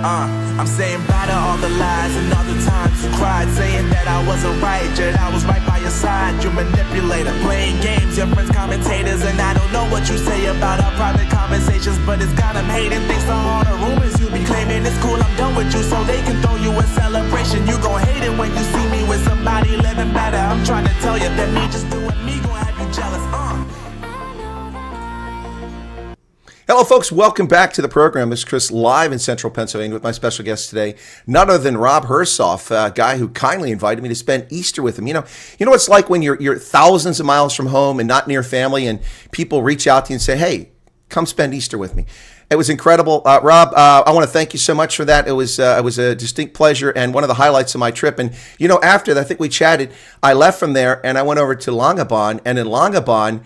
I'm saying bye to all the lies and all the times you cried, saying that I wasn't right, yet I was right by your side. You manipulator, playing games, your friends commentators, and I don't know what you say about our private conversations, but it's got them hating. Thanks to all the rumors you be claiming. It's cool, I'm done with you, so they can throw you a celebration. You gon' hate it when you see me with somebody living better. I'm trying to tell you that me just doing me gon' have you jealous. Hello, folks. Welcome back to the program. This is Chris, live in Central Pennsylvania with my special guest today, none other than Rob Hersov, a guy who kindly invited me to spend Easter with him. You know what it's like when you're thousands of miles from home and not near family, and people reach out to you and say, "Hey, come spend Easter with me." It was incredible. Rob, I want to thank you so much for that. It was a distinct pleasure and one of the highlights of my trip. And, after that, I think we chatted, I left from there and I went over to Langabon. And in Langabon,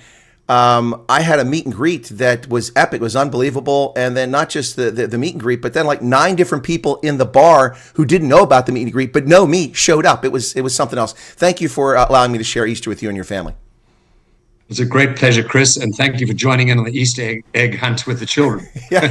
I had a meet and greet that was epic. It was unbelievable. And then not just the meet and greet, but then like 9 different people in the bar who didn't know about the meet and greet, but know me, showed up. It was something else. Thank you for allowing me to share Easter with you and your family. It's a great pleasure, Chris, and thank you for joining in on the Easter egg hunt with the children. yeah,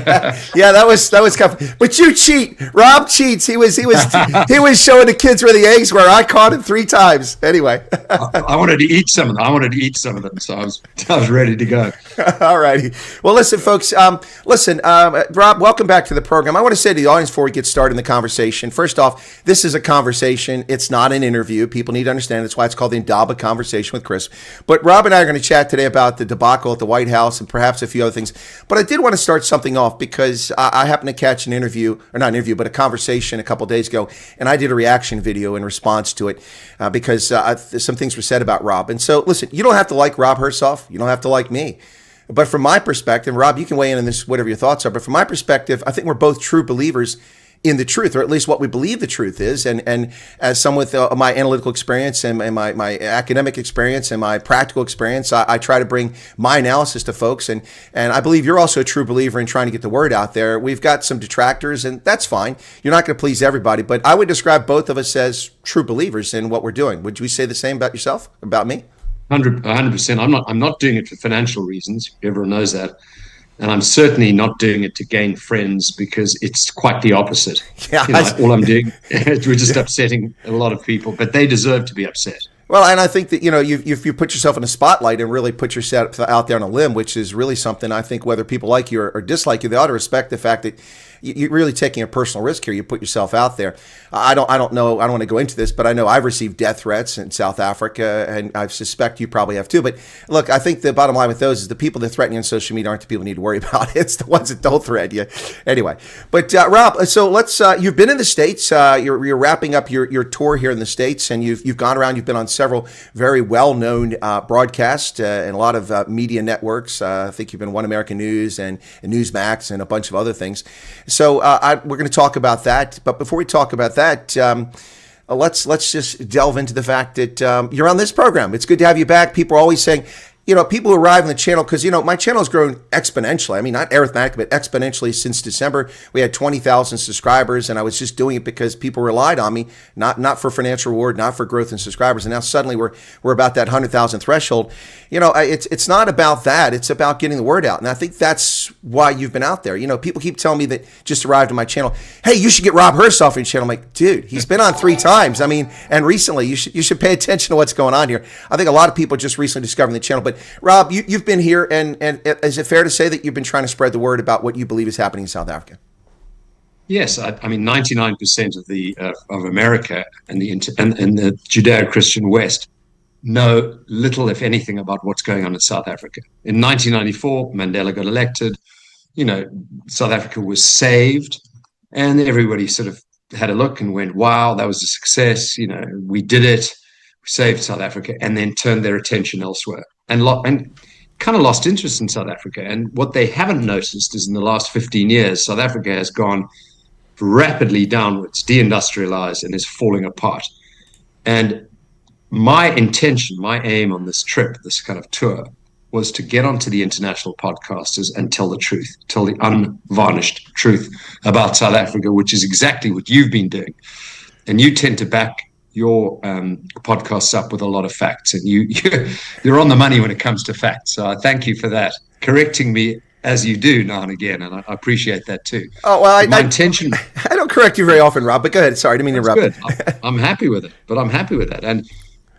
that was tough. But you cheat. Rob cheats. He was showing the kids where the eggs were. I caught him 3 times. Anyway, I wanted to eat some of them. So I was ready to go. All righty. Well, listen, folks. Rob, welcome back to the program. I want to say to the audience before we get started in the conversation. First off, this is a conversation. It's not an interview. People need to understand. That's why it's called the Indaba Conversation with Chris. But Rob and I are going to chat today about the debacle at the White House and perhaps a few other things. But I did want to start something off because I happened to catch a conversation a couple days ago, and I did a reaction video in response to it because some things were said about Rob. And so, listen, you don't have to like Rob Hersov. You don't have to like me. But from my perspective, Rob, you can weigh in on this, whatever your thoughts are. But from my perspective, I think we're both true believers in the truth, or at least what we believe the truth is. And as someone with my analytical experience and my academic experience and my practical experience, I try to bring my analysis to folks. And I believe you're also a true believer in trying to get the word out there. We've got some detractors, and that's fine. You're not going to please everybody, but I would describe both of us as true believers in what we're doing. Would you say the same about yourself, about me? 100%. I'm not doing it for financial reasons. Everyone knows that. And I'm certainly not doing it to gain friends, because it's quite the opposite. Yeah, all I'm doing, we're just upsetting a lot of people, but they deserve to be upset. Well, and I think that, you put yourself in a spotlight and really put yourself out there on a limb, which is really something. I think whether people like you or dislike you, they ought to respect the fact that you're really taking a personal risk here. You put yourself out there. I don't know. I don't want to go into this, but I know I've received death threats in South Africa, and I suspect you probably have too. But look, I think the bottom line with those is the people that threaten you on social media aren't the people you need to worry about. It's the ones that don't threaten you. Anyway, but Rob, so let's. You've been in the States. You're wrapping up your tour here in the States, and you've gone around. You've been on several very well-known broadcasts and a lot of media networks. I think you've been One American News and Newsmax and a bunch of other things. So we're going to talk about that. But before we talk about that, let's just delve into the fact that you're on this program. It's good to have you back. People are always saying, people who arrive on the channel, because, my channel has grown exponentially. I mean, not arithmetically, but exponentially since December. We had 20,000 subscribers, and I was just doing it because people relied on me, not for financial reward, not for growth in subscribers. And now suddenly we're about that 100,000 threshold. It's not about that. It's about getting the word out. And I think that's why you've been out there. People keep telling me that just arrived on my channel, hey, you should get Rob Hersov on your channel. I'm like, dude, he's been on 3 times. I mean, and recently, you should pay attention to what's going on here. I think a lot of people just recently discovering the channel. But Rob, you've been here, and is it fair to say that you've been trying to spread the word about what you believe is happening in South Africa? Yes, I mean 99% of America and the Judeo-Christian West know little, if anything, about what's going on in South Africa. In 1994, Mandela got elected. South Africa was saved, and everybody sort of had a look and went, "Wow, that was a success! We did it." Saved South Africa, and then turned their attention elsewhere and kind of lost interest in South Africa. And what they haven't noticed is in the last 15 years, South Africa has gone rapidly downwards, deindustrialized, and is falling apart. And my intention, my aim on this trip, this kind of tour, was to get onto the international podcasters and tell the truth, tell the unvarnished truth about South Africa, which is exactly what you've been doing. And you tend to back your podcasts up with a lot of facts, and you're on the money when it comes to facts. So I thank you for that, correcting me as you do now and again, and I appreciate that too. Oh, well, my intention. I don't correct you very often, Rob, but go ahead. Sorry, I didn't mean to interrupt. Good. I'm happy with it, but I'm happy with that.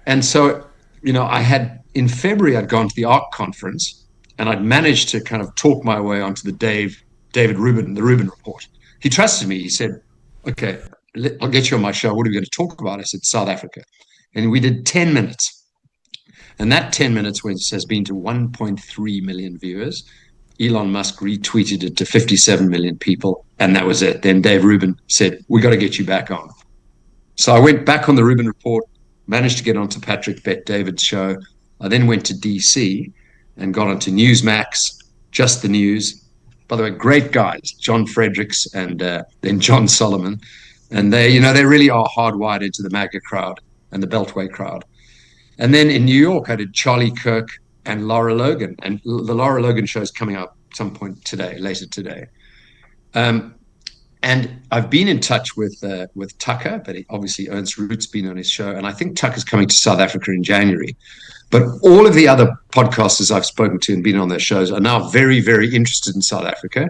And so, I had, in February, I'd gone to the ARC conference, and I'd managed to kind of talk my way onto the David Rubin, the Rubin report. He trusted me. He said, okay, I'll get you on my show. What are we going to talk about? I said, South Africa. And we did 10 minutes. And that 10 minutes has been to 1.3 million viewers. Elon Musk retweeted it to 57 million people, and that was it. Then Dave Rubin said, we got to get you back on. So I went back on the Rubin report, managed to get onto Patrick Bet-David's show. I then went to DC and got onto Newsmax, Just the News. By the way, great guys, John Fredericks and then John Solomon. And they really are hardwired into the MAGA crowd and the Beltway crowd. And then in New York, I did Charlie Kirk and Lara Logan. And the Lara Logan show is coming out some point today, later today. And I've been in touch with Tucker, but obviously Ernst Root's been on his show. And I think Tucker's coming to South Africa in January. But all of the other podcasters I've spoken to and been on their shows are now very, very interested in South Africa.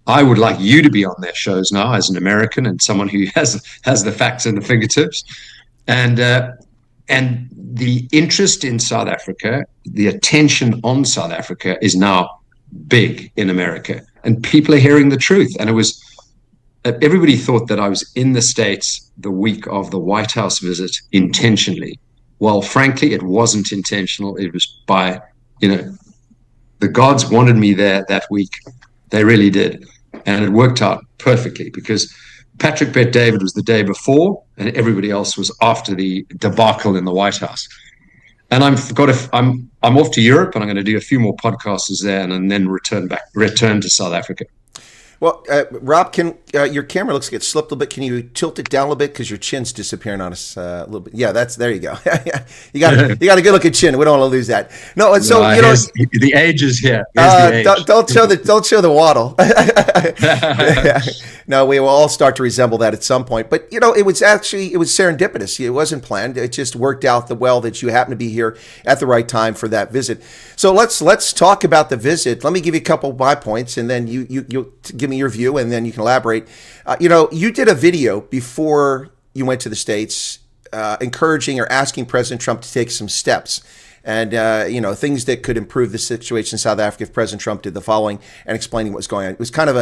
I would like you to be on their shows now as an American and someone who has the facts in the fingertips. And the interest in South Africa, the attention on South Africa is now big in America. And people are hearing the truth. And it was, everybody thought that I was in the States the week of the White House visit intentionally. Well, frankly, it wasn't intentional. It was by, the gods wanted me there that week. They really did. And it worked out perfectly because Patrick Bet-David was the day before and everybody else was after the debacle in the White House. And I'm off to Europe and I'm going to do a few more podcasts there and then return to South Africa. Well, Rob, your camera looks like it slipped a little bit. Can you tilt it down a little bit because your chin's disappearing on us a little bit? Yeah, there you go. you got a good looking chin. We don't want to lose that. No, and so the age is here. The age. Don't show the waddle. No, we will all start to resemble that at some point. But it was serendipitous. It wasn't planned. It just worked out well that you happened to be here at the right time for that visit. So let's talk about the visit. Let me give you a couple of my points, and then you give me your view, and then you can elaborate. You did a video before you went to the States encouraging or asking President Trump to take some steps and, things that could improve the situation in South Africa if President Trump did the following and explaining what was going on. It was kind of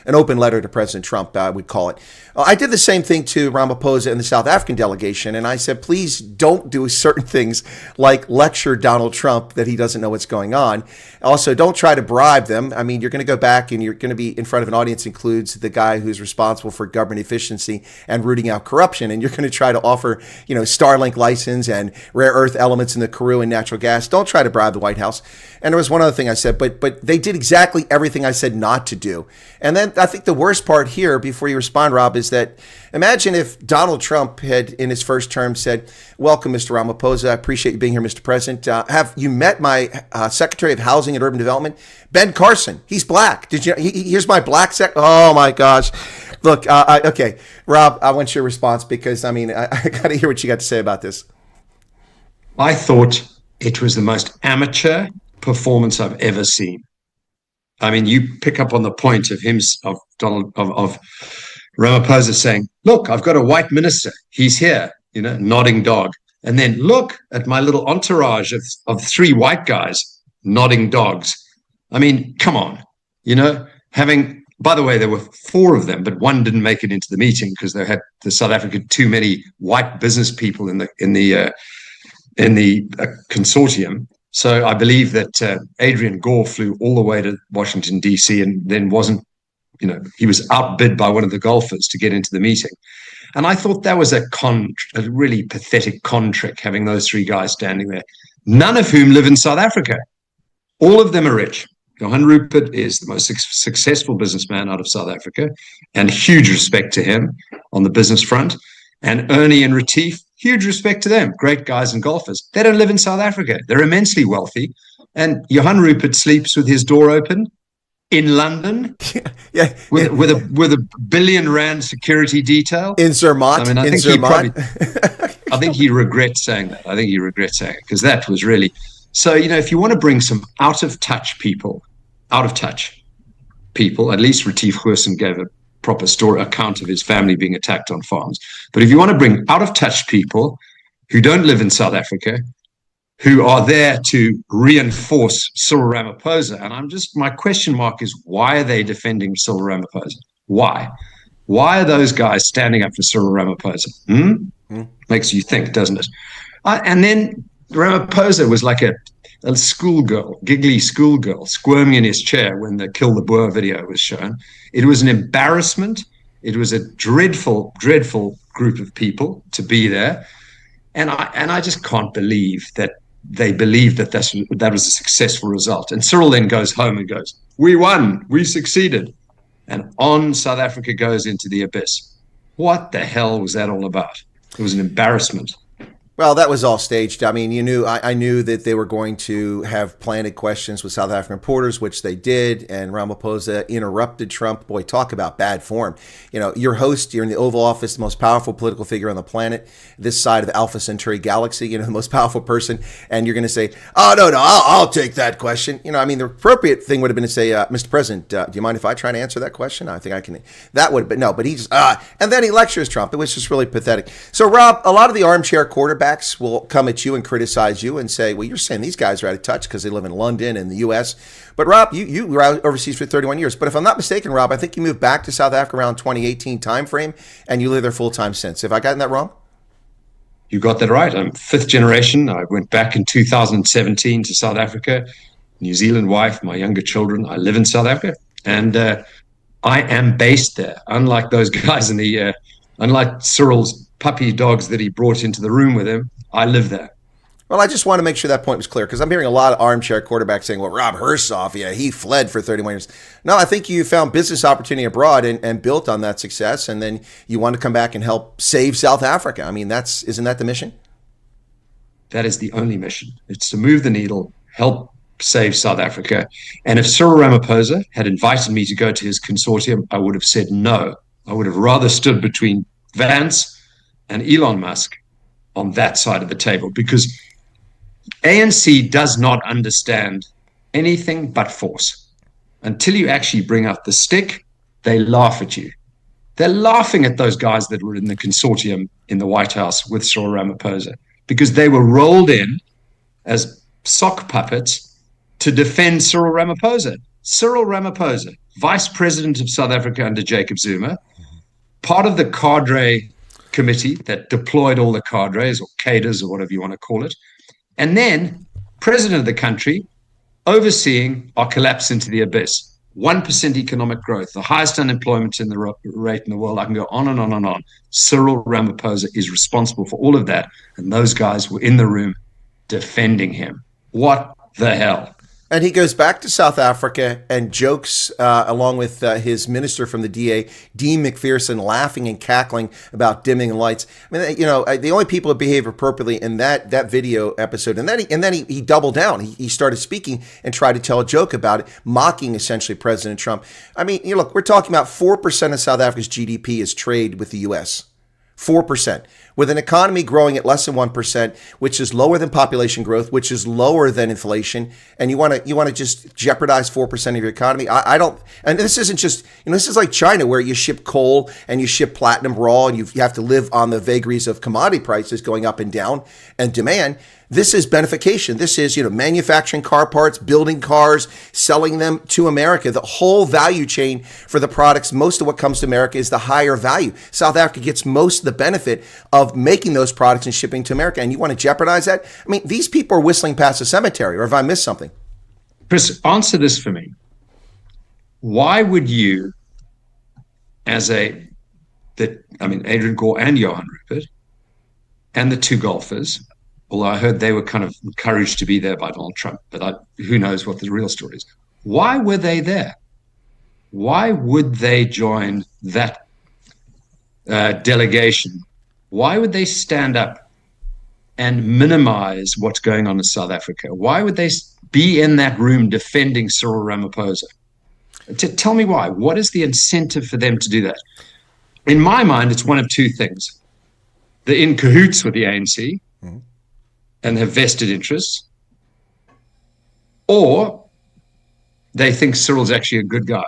an open letter to President Trump, I would call it. I did the same thing to Ramaphosa and the South African delegation, and I said, please don't do certain things like lecture Donald Trump that he doesn't know what's going on. Also, don't try to bribe them. I mean, you're going to go back and you're going to be in front of an audience that includes the guy who's responsible for government efficiency and rooting out corruption, and you're going to try to offer, Starlink license and rare earth elements in the Karoo and natural gas. Don't try to bribe the White House. And there was one other thing I said, but they did exactly everything I said not to do. And then I think the worst part here, before you respond, Rob, is that imagine if Donald Trump had, in his first term, said, welcome, Mr. Ramaphosa. I appreciate you being here, Mr. President. Have you met my Secretary of Housing and Urban Development, Ben Carson? He's black. Did you? Here's my black Oh, my gosh. Look, okay, Rob, I want your response because, I got to hear what you got to say about this. I thought it was the most amateur performance I've ever seen. You pick up on the point of Ramaphosa saying, look, I've got a white minister. He's here, nodding dog. And then look at my little entourage of three white guys nodding dogs. Come on, by the way, there were four of them, but one didn't make it into the meeting because they had the South Africa too many white business people in the consortium. So I believe that Adrian Gore flew all the way to Washington, D.C. and then he was outbid by one of the golfers to get into the meeting. And I thought that was a really pathetic con trick, having those three guys standing there, none of whom live in South Africa. All of them are rich. Johan Rupert is the most successful businessman out of South Africa, and huge respect to him on the business front. And Ernie and Retief, huge respect to them, great guys and golfers. They don't live in South Africa. They're immensely wealthy. And Johan Rupert sleeps with his door open in London with a R1 billion security detail. In Zermatt. I think he regrets saying that. Because that was really... So, if you want to bring some out of touch people, people. At least Retief Goosen gave a proper story account of his family being attacked on farms. But if you want to bring out-of-touch people who don't live in South Africa, who are there to reinforce Cyril Ramaphosa, and my question mark is, why are they defending Cyril Ramaphosa? Why? Why are those guys standing up for Cyril Ramaphosa? Makes you think, doesn't it? And then Ramaphosa was like a schoolgirl, giggly schoolgirl, squirming in his chair when the Kill the Boer video was shown. It was an embarrassment. It was a dreadful, dreadful group of people to be there. And I just can't believe that they believed that that was a successful result. And Cyril then goes home and goes, "We won, we succeeded." And on South Africa goes into the abyss. What the hell was that all about? It was an embarrassment. Well, that was all staged. I mean, I knew that they were going to have planted questions with South African reporters, which they did, and Ramaphosa interrupted Trump. Boy, talk about bad form. Your host, you're in the Oval Office, the most powerful political figure on the planet, this side of Alpha Centauri galaxy, the most powerful person, and you're going to say, "Oh, no, I'll take that question." The appropriate thing would have been to say, "Mr. President, do you mind if I try to answer that question? I think I can." That would, but no, but he just, and then he lectures Trump. It was just really pathetic. So, Rob, a lot of the armchair quarterbacks will come at you and criticize you and say, "Well, you're saying these guys are out of touch because they live in London and the U.S." But Rob, you were out overseas for 31 years. But if I'm not mistaken, Rob, I think you moved back to South Africa around 2018 timeframe, and you live there full time since. Have I gotten that wrong? You got that right. I'm fifth generation. I went back in 2017 to South Africa. New Zealand wife, my younger children. I live in South Africa, and I am based there. Unlike those guys unlike Cyril's puppy dogs that he brought into the room with him, I live there. Well, I just want to make sure that point was clear, because I'm hearing a lot of armchair quarterbacks saying, "Well, Rob Hersov, yeah, he fled for 31 years. No, I think you found business opportunity abroad and built on that success, and then you want to come back and help save South Africa. I mean, isn't that the mission? That is the only mission. It's to move the needle, help save South Africa. And if Cyril Ramaphosa had invited me to go to his consortium, I would have said no. I would have rather stood between Vance and Elon Musk on that side of the table, because ANC does not understand anything but force. Until you actually bring out the stick, they laugh at you. They're laughing at those guys that were in the consortium in the White House with Cyril Ramaphosa, because they were rolled in as sock puppets to defend Cyril Ramaphosa. Cyril Ramaphosa, Vice President of South Africa under Jacob Zuma, part of the cadre committee that deployed all the cadres or cadres or whatever you want to call it, and then president of the country, overseeing our collapse into the abyss. 1% economic growth, the highest unemployment in the rate in the world. I can go on and on and on. Cyril Ramaphosa is responsible for all of that, and those guys were in the room defending him. What the hell? And he goes back to South Africa and jokes along with his minister from the DA, Dean McPherson, laughing and cackling about dimming lights. I mean, the only people that behave appropriately in that video episode, and then he doubled down. He started speaking and tried to tell a joke about it, mocking essentially President Trump. I mean, look, we're talking about 4% of South Africa's GDP is trade with the U.S. 4%, with an economy growing at less than 1%, which is lower than population growth, which is lower than inflation, and you want to just jeopardize 4% of your economy. I don't. And this isn't just, this is like China, where you ship coal and you ship platinum raw, and you have to live on the vagaries of commodity prices going up and down and demand. This is benefication. This is, manufacturing car parts, building cars, selling them to America. The whole value chain for the products, most of what comes to America is the higher value. South Africa gets most of the benefit of making those products and shipping to America. And you want to jeopardize that? I mean, these people are whistling past the cemetery, or have I missed something? Chris, answer this for me. Why would you, Adrian Gore and Johan Rupert and the two golfers, although I heard they were kind of encouraged to be there by Donald Trump, but who knows what the real story is. Why were they there? Why would they join that delegation? Why would they stand up and minimize what's going on in South Africa? Why would they be in that room defending Cyril Ramaphosa? Tell me why. What is the incentive for them to do that? In my mind, it's one of two things. They're in cahoots with the ANC, and have vested interests, or they think Cyril's actually a good guy.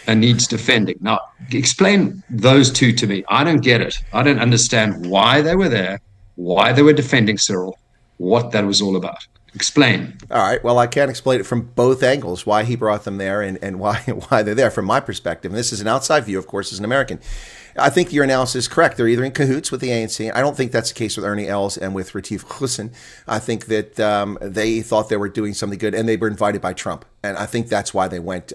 and needs defending. Now, explain those two to me. I don't get it. I don't understand why they were there, why they were defending Cyril, what that was all about. Explain. All right. Well, I can't explain it from both angles, why he brought them there and why they're there from my perspective. And this is an outside view, of course, as an American. I think your analysis is correct. They're either in cahoots with the ANC. I don't think that's the case with Ernie Els and with Retief Hussein. I think that they thought they were doing something good, and they were invited by Trump. And I think that's why they went.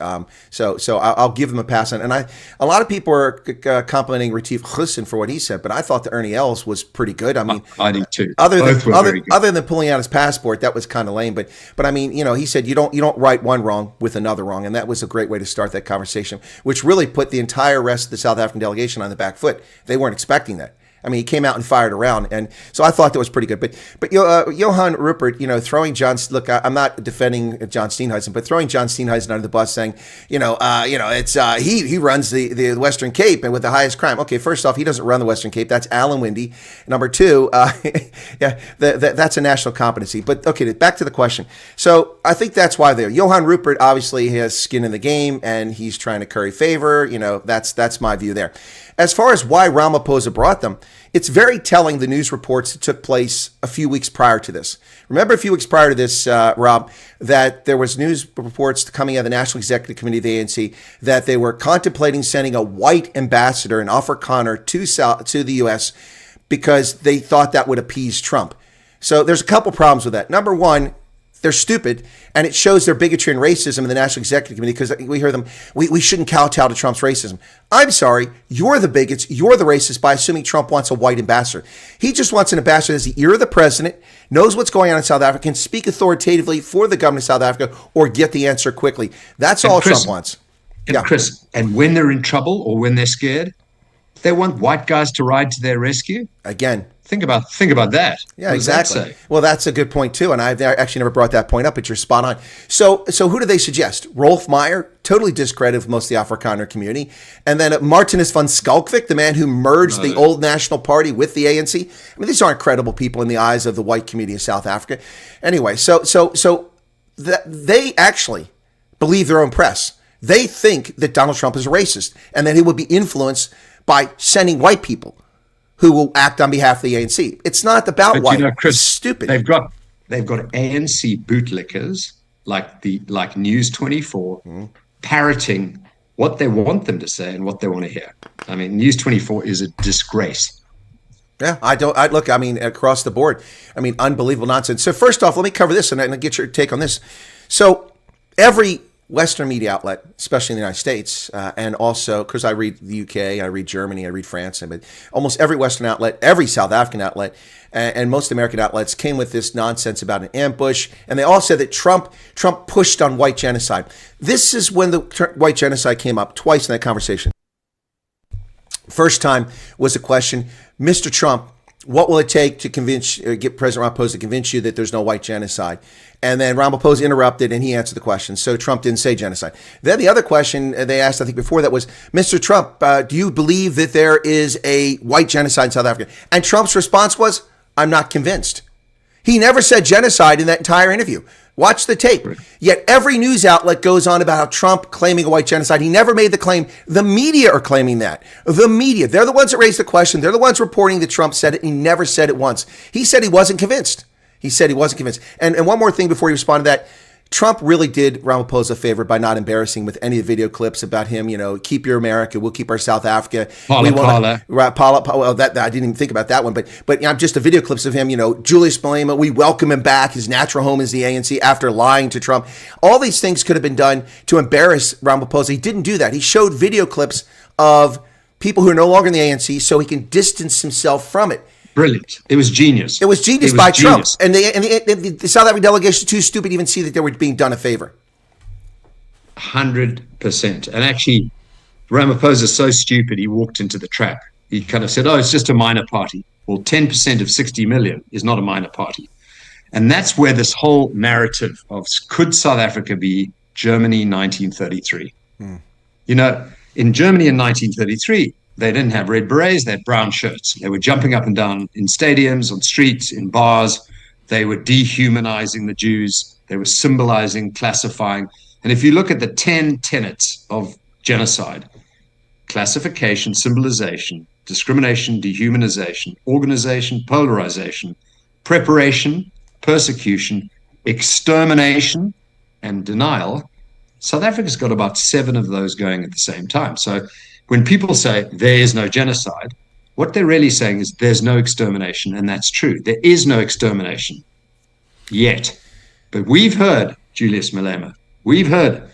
So I'll give them a pass on. And a lot of people are complimenting Retief Hussein for what he said, but I thought that Ernie Els was pretty good. I mean, I do too. Other than pulling out his passport, that was kind of lame. But I mean, he said you don't right one wrong with another wrong, and that was a great way to start that conversation, which really put the entire rest of the South African delegation on the back foot. They weren't expecting that. I mean, he came out and fired around, and so I thought that was pretty good. But Johan Rupert, throwing John. Look, I'm not defending John Steenhuisen, but throwing John Steenhuisen under the bus, saying, it's he runs the Western Cape and with the highest crime. Okay, first off, he doesn't run the Western Cape. That's Alan Winde. Number two, that's a national competency. But okay, back to the question. So I think that's why they're. Johan Rupert obviously has skin in the game, and he's trying to curry favor. That's my view there. As far as why Ramaphosa brought them, it's very telling the news reports that took place a few weeks prior to this. Remember a few weeks prior to this, Rob, that there was news reports coming out of the National Executive Committee of the ANC that they were contemplating sending a white ambassador, an Afrikaner, to the U.S. because they thought that would appease Trump. So there's a couple problems with that. Number one, they're stupid, and it shows their bigotry and racism in the National Executive Committee because we hear them, we shouldn't kowtow to Trump's racism. I'm sorry, you're the bigots, you're the racists by assuming Trump wants a white ambassador. He just wants an ambassador that has the ear of the president, knows what's going on in South Africa, can speak authoritatively for the government of South Africa or get the answer quickly. That's all Trump wants. And Chris, and when they're in trouble or when they're scared, they want white guys to ride to their rescue. Again. Think about that. Yeah, exactly. Well, that's a good point too, and I actually never brought that point up, but you're spot on. So who do they suggest? Rolf Meyer, totally discredited with most of the Afrikaner community, and then Martinus van Schalkwyk, the man who merged the old National Party with the ANC. I mean, these aren't credible people in the eyes of the white community of South Africa. Anyway, so they actually believe their own press. They think that Donald Trump is a racist, and that he would be influenced by sending white people who will act on behalf of the ANC. It's not about white. Chris, it's stupid. They've got ANC bootlickers like News 24 parroting what they want them to say and what they want to hear. I mean, News 24 is a disgrace. Yeah, I mean, across the board. I mean, unbelievable nonsense. So first off, let me cover this and I'll get your take on this. So every Western media outlet, especially in the United States, and also, because I read the UK, I read Germany, I read France, but almost every Western outlet, every South African outlet, and most American outlets came with this nonsense about an ambush, and they all said that Trump pushed on white genocide. This is when the white genocide came up twice in that conversation. First time was a question, Mr. Trump, what will it take to get President Ramaphosa to convince you that there's no white genocide? And then Ramaphosa interrupted and he answered the question. So Trump didn't say genocide. Then the other question they asked, I think before that was, Mr. Trump, do you believe that there is a white genocide in South Africa? And Trump's response was, I'm not convinced. He never said genocide in that entire interview. Watch the tape. Yet every news outlet goes on about how Trump claiming a white genocide. He never made the claim. The media are claiming that. The media, they're the ones that raised the question. They're the ones reporting that Trump said it. He never said it once. He said he wasn't convinced. He said he wasn't convinced. And one more thing before you respond to that. Trump really did Ramaphosa a favor by not embarrassing with any of the video clips about him, keep your America, we'll keep our South Africa. Paula. Well, that I didn't even think about that one, but just the video clips of him, Julius Malema, we welcome him back. His natural home is the ANC after lying to Trump. All these things could have been done to embarrass Ramaphosa. He didn't do that. He showed video clips of people who are no longer in the ANC so he can distance himself from it. Brilliant. It was genius. It was genius by Trump. And the South African delegation was too stupid to even see that they were being done a favor. 100%. And actually, Ramaphosa is so stupid, he walked into the trap. He kind of said, it's just a minor party. Well, 10% of 60 million is not a minor party. And that's where this whole narrative of could South Africa be Germany 1933? In Germany in 1933, they didn't have red berets, they had brown shirts. They were jumping up and down in stadiums, on streets, in bars. They were dehumanizing the Jews. They were symbolizing, classifying. And if you look at the 10 tenets of genocide, classification, symbolization, discrimination, dehumanization, organization, polarization, preparation, persecution, extermination, and denial, South Africa's got about 7 of those going at the same time. So when people say there is no genocide, what they're really saying is there's no extermination, and that's true. There is no extermination yet. But we've heard, Julius Malema, we've heard,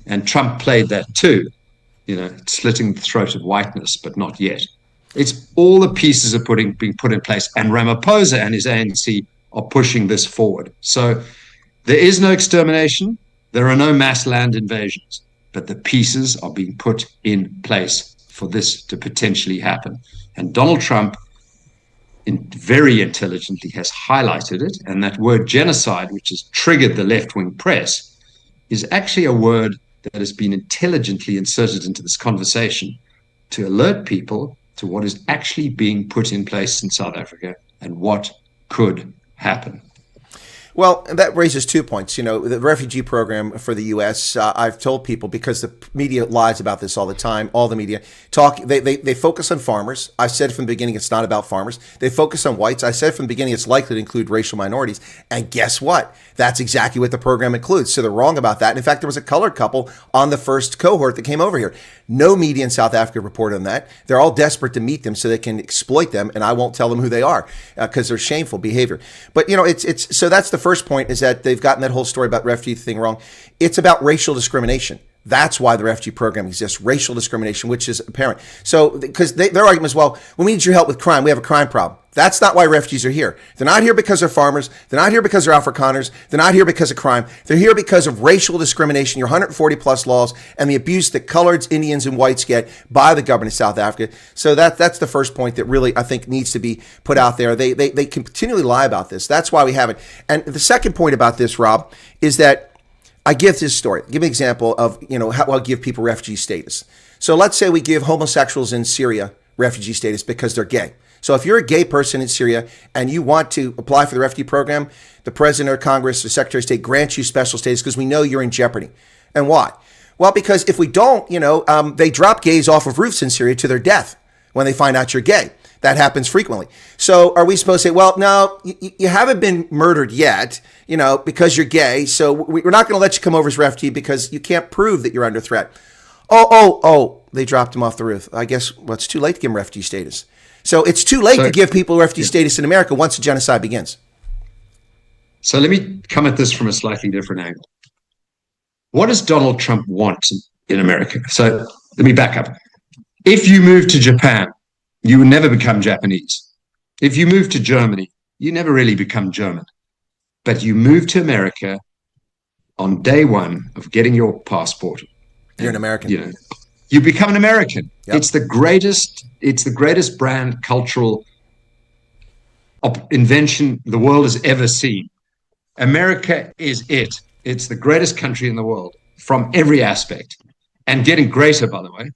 and Trump played that too, slitting the throat of whiteness, but not yet. It's all the pieces are being put in place, and Ramaphosa and his ANC are pushing this forward. So there is no extermination. There are no mass land invasions, but the pieces are being put in place for this to potentially happen. And Donald Trump very intelligently has highlighted it. And that word genocide, which has triggered the left-wing press, is actually a word that has been intelligently inserted into this conversation to alert people to what is actually being put in place in South Africa and what could happen. Well, that raises 2 points. The refugee program for the U.S., I've told people, because the media lies about this all the time, all the media talk, they focus on farmers. I said from the beginning it's not about farmers. They focus on whites. I said from the beginning it's likely to include racial minorities. And guess what? That's exactly what the program includes. So they're wrong about that. And in fact, there was a colored couple on the first cohort that came over here. No media in South Africa reported on that. They're all desperate to meet them so they can exploit them, and I won't tell them who they are because they're shameful behavior. But it's so that's the first point, is that they've gotten that whole story about refugee thing wrong. It's about racial discrimination. That's why the refugee program exists, racial discrimination, which is apparent. So, because their argument is, well, we need your help with crime. We have a crime problem. That's not why refugees are here. They're not here because they're farmers. They're not here because they're Afrikaners. They're not here because of crime. They're here because of racial discrimination, your 140 plus laws, and the abuse that coloreds, Indians, and whites get by the government of South Africa. So that's the first point that really, I think, needs to be put out there. They continually lie about this. That's why we have it. And the second point about this, Rob, is that I give this story. Give me an example of, how I'll give people refugee status. So let's say we give homosexuals in Syria refugee status because they're gay. So if you're a gay person in Syria and you want to apply for the refugee program, the president or Congress or Secretary of State grants you special status because we know you're in jeopardy. And why? Well, because if we don't, they drop gays off of roofs in Syria to their death when they find out you're gay. That happens frequently. So are we supposed to say, well, no, you haven't been murdered yet, because you're gay. So we're not going to let you come over as refugee because you can't prove that you're under threat. Oh, they dropped him off the roof. I guess, well, it's too late to give him refugee status. So it's too late to give people refugee status in America once the genocide begins. So let me come at this from a slightly different angle. What does Donald Trump want in America? So let me back up. If you move to Japan, you will never become Japanese. If you move to Germany, you never really become German. But you move to America on day one of getting your passport. You're an American. You become an American. Yep. It's the greatest brand cultural invention the world has ever seen. America is it. It's the greatest country in the world from every aspect, and getting greater, by the way.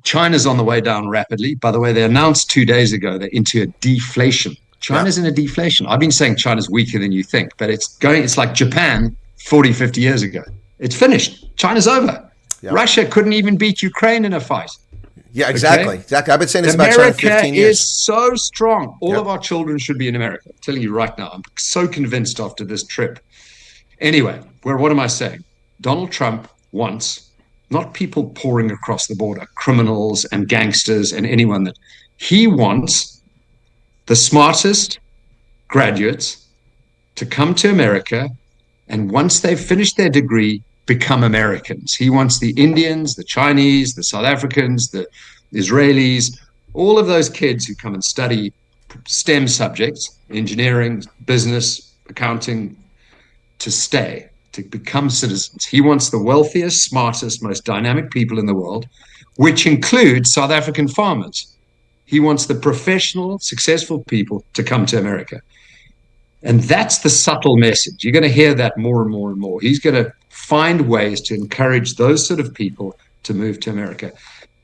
China's on the way down rapidly. By the way, they announced 2 days ago they're into a deflation. China's in a deflation. I've been saying China's weaker than you think, but it's like Japan 40, 50 years ago. It's finished. China's over. Yeah. Russia couldn't even beat Ukraine in a fight. Yeah, exactly. Okay? Exactly. I've been saying this about China for 15 years. America is so strong. All of our children should be in America. I'm telling you right now. I'm so convinced after this trip. Anyway, what am I saying? Donald Trump wants not people pouring across the border, criminals and gangsters and anyone that he wants the smartest graduates to come to America, and once they've finished their degree, become Americans. He wants the Indians, the Chinese, the South Africans, the Israelis, all of those kids who come and study STEM subjects, engineering, business, accounting, to stay, to become citizens. He wants the wealthiest, smartest, most dynamic people in the world, which includes South African farmers. He wants the professional, successful people to come to America. And that's the subtle message. You're going to hear that more and more and more. He's going to find ways to encourage those sort of people to move to America.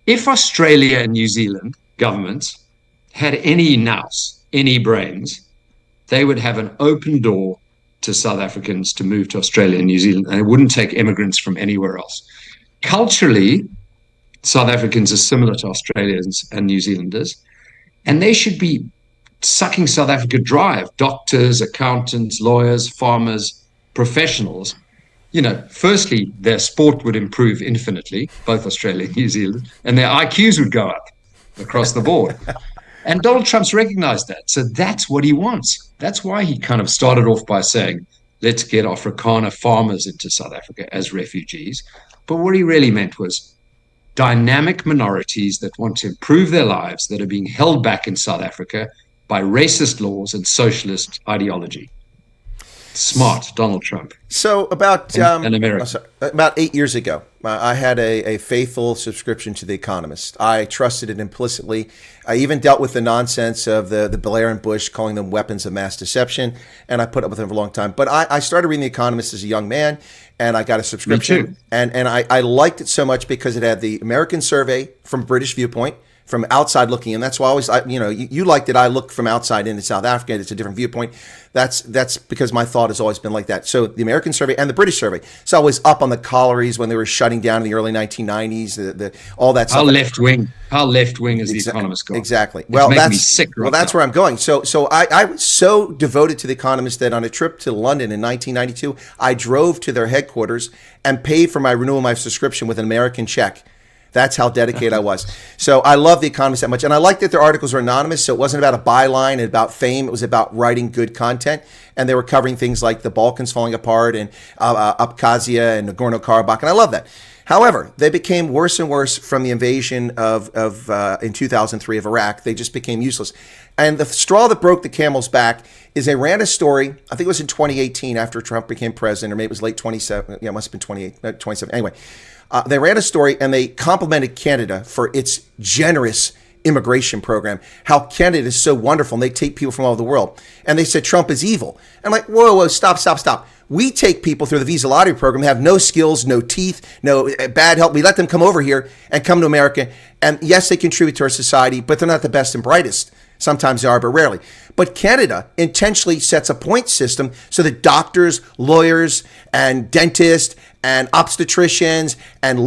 If Australia and New Zealand governments had any nous, any brains, they would have an open door to South Africans to move to Australia and New Zealand, and it wouldn't take immigrants from anywhere else. culturally, South Africans are similar to Australians and New Zealanders, and they should be sucking South Africa dry. Doctors, accountants, lawyers, farmers, professionals. Firstly, their sport would improve infinitely, both Australia and New Zealand, and their IQs would go up across the board. And Donald Trump's recognized that. So that's what he wants. That's why he kind of started off by saying, let's get Afrikaner farmers into South Africa as refugees. But what he really meant was dynamic minorities that want to improve their lives that are being held back in South Africa by racist laws and socialist ideology. Smart, Donald Trump. So about America. About 8 years ago, I had a faithful subscription to The Economist. I trusted it implicitly. I even dealt with the nonsense of the Blair and Bush calling them weapons of mass deception, and I put up with them for a long time. But I started reading The Economist as a young man, and I got a subscription. Me too. And I liked it so much because it had the American survey from a British viewpoint, from outside looking in. That's why I always, you liked it. I look from outside into South Africa. It's a different viewpoint. That's because my thought has always been like that. So the American survey and the British survey. So I was up on the collieries when they were shutting down in the early 1990s. All that stuff. How left wing is The Economist going? Exactly. Well, me sick right that's now. where I'm going. So I was so devoted to The Economist that on a trip to London in 1992, I drove to their headquarters and paid for my renewal of my subscription with an American check. That's how dedicated I was. So I love The Economist that much. And I like that their articles were anonymous. So it wasn't about a byline and about fame. It was about writing good content. And they were covering things like the Balkans falling apart and Abkhazia and Nagorno-Karabakh. And I love that. However, they became worse and worse from the invasion of in 2003 of Iraq. They just became useless. And the straw that broke the camel's back is they ran a story, I think it was in 2018 after Trump became president, or maybe it was late 27. Yeah, it must have been 27. Anyway, they ran a story and they complimented Canada for its generous immigration program, how Canada is so wonderful and they take people from all over the world. And they said Trump is evil. And I'm like, whoa, stop. We take people through the visa lottery program, have no skills, no teeth, no bad health. We let them come over here and come to America. And yes, they contribute to our society, but they're not the best and brightest. Sometimes they are, but rarely. But Canada intentionally sets a point system so that doctors, lawyers, and dentists, and obstetricians, and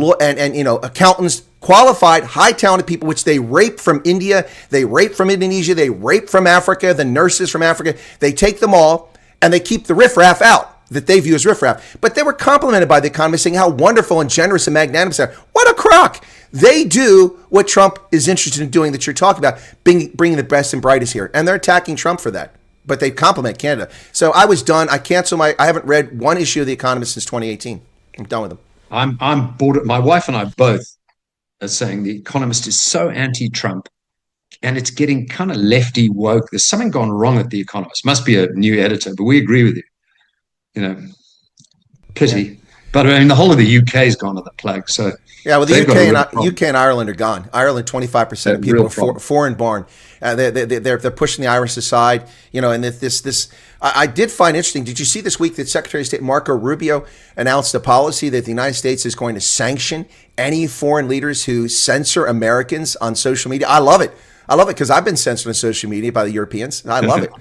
accountants, qualified, high talented people, which they rape from India, they rape from Indonesia, they rape from Africa, the nurses from Africa, they take them all and they keep the riffraff out that they view as riffraff. But they were complimented by The Economist saying how wonderful and generous and magnanimous they are. What a crock! They do what Trump is interested in doing that you're talking about, bringing the best and brightest here. And they're attacking Trump for that. But they compliment Canada. So I was done. I haven't read one issue of The Economist since 2018. I'm done with them. I'm bored. My wife and I both are saying The Economist is so anti-Trump and it's getting kind of lefty woke. There's something gone wrong at The Economist. Must be a new editor, but we agree with you. Pity. Yeah. But I mean, the whole of the UK has gone to the plague. So yeah, well, the UK and Ireland are gone. Ireland, 25% of people are foreign born. They're pushing the Irish aside. And this I did find interesting. Did you see this week that Secretary of State Marco Rubio announced a policy that the United States is going to sanction any foreign leaders who censor Americans on social media? I love it because I've been censored on social media by the Europeans. I love it.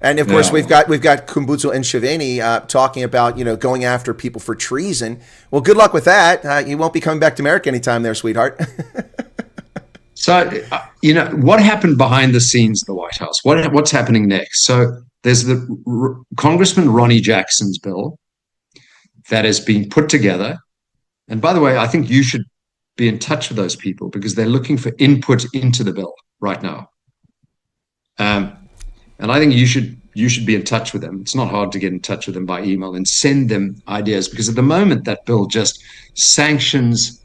And of course, we've got Kumbuzo and Shivani talking about going after people for treason. Well, good luck with that. You won't be coming back to America anytime there, sweetheart. So what happened behind the scenes at the White House? What's happening next? So there's the Congressman Ronnie Jackson's bill that is being put together. And by the way, I think you should be in touch with those people because they're looking for input into the bill right now. And I think you should be in touch with them. It's not hard to get in touch with them by email and send them ideas because at the moment that bill just sanctions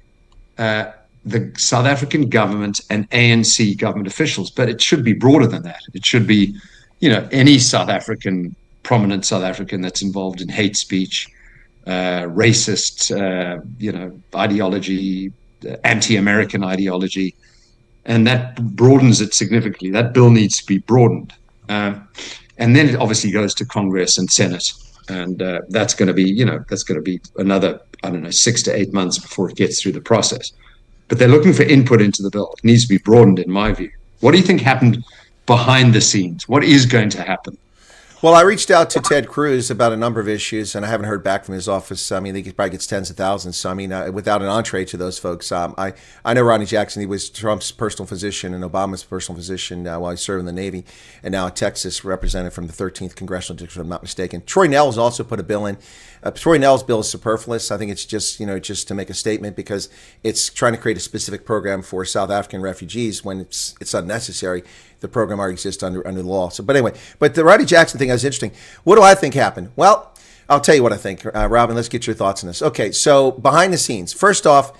the South African government and ANC government officials, but it should be broader than that. It should be, any prominent South African that's involved in hate speech, racist, ideology, anti-American ideology, and that broadens it significantly. That bill needs to be broadened. And then it obviously goes to Congress and Senate, and that's going to be another 6 to 8 months before it gets through the process. But they're looking for input into the bill. It needs to be broadened, in my view. What do you think happened behind the scenes? What is going to happen? Well, I reached out to Ted Cruz about a number of issues, and I haven't heard back from his office. I mean, he probably gets tens of thousands. So, I mean, without an entree to those folks, I know Rodney Jackson. He was Trump's personal physician and Obama's personal physician while he served in the Navy, and now a Texas representative from the 13th Congressional District, if I'm not mistaken. Troy Nehls also put a bill in. Troy Nehls' bill is superfluous. I think it's just, just to make a statement because it's trying to create a specific program for South African refugees when it's unnecessary. The program already exists under the law. So, but anyway, the Rodney Jackson thing is interesting. What do I think happened? Well, I'll tell you what I think, Robin. Let's get your thoughts on this. Okay, so behind the scenes, first off,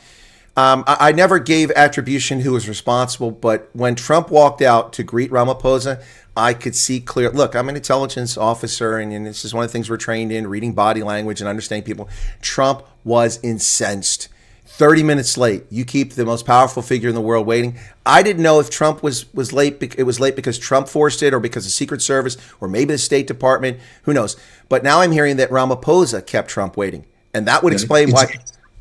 I never gave attribution who was responsible, but when Trump walked out to greet Ramaphosa, I could see clear. Look, I'm an intelligence officer, and this is one of the things we're trained in, reading body language and understanding people. Trump was incensed. 30 minutes late. You keep the most powerful figure in the world waiting. I didn't know if Trump was late. It was late because Trump forced it, or because the Secret Service, or maybe the State Department. Who knows? But now I'm hearing that Ramaphosa kept Trump waiting, and that would explain why.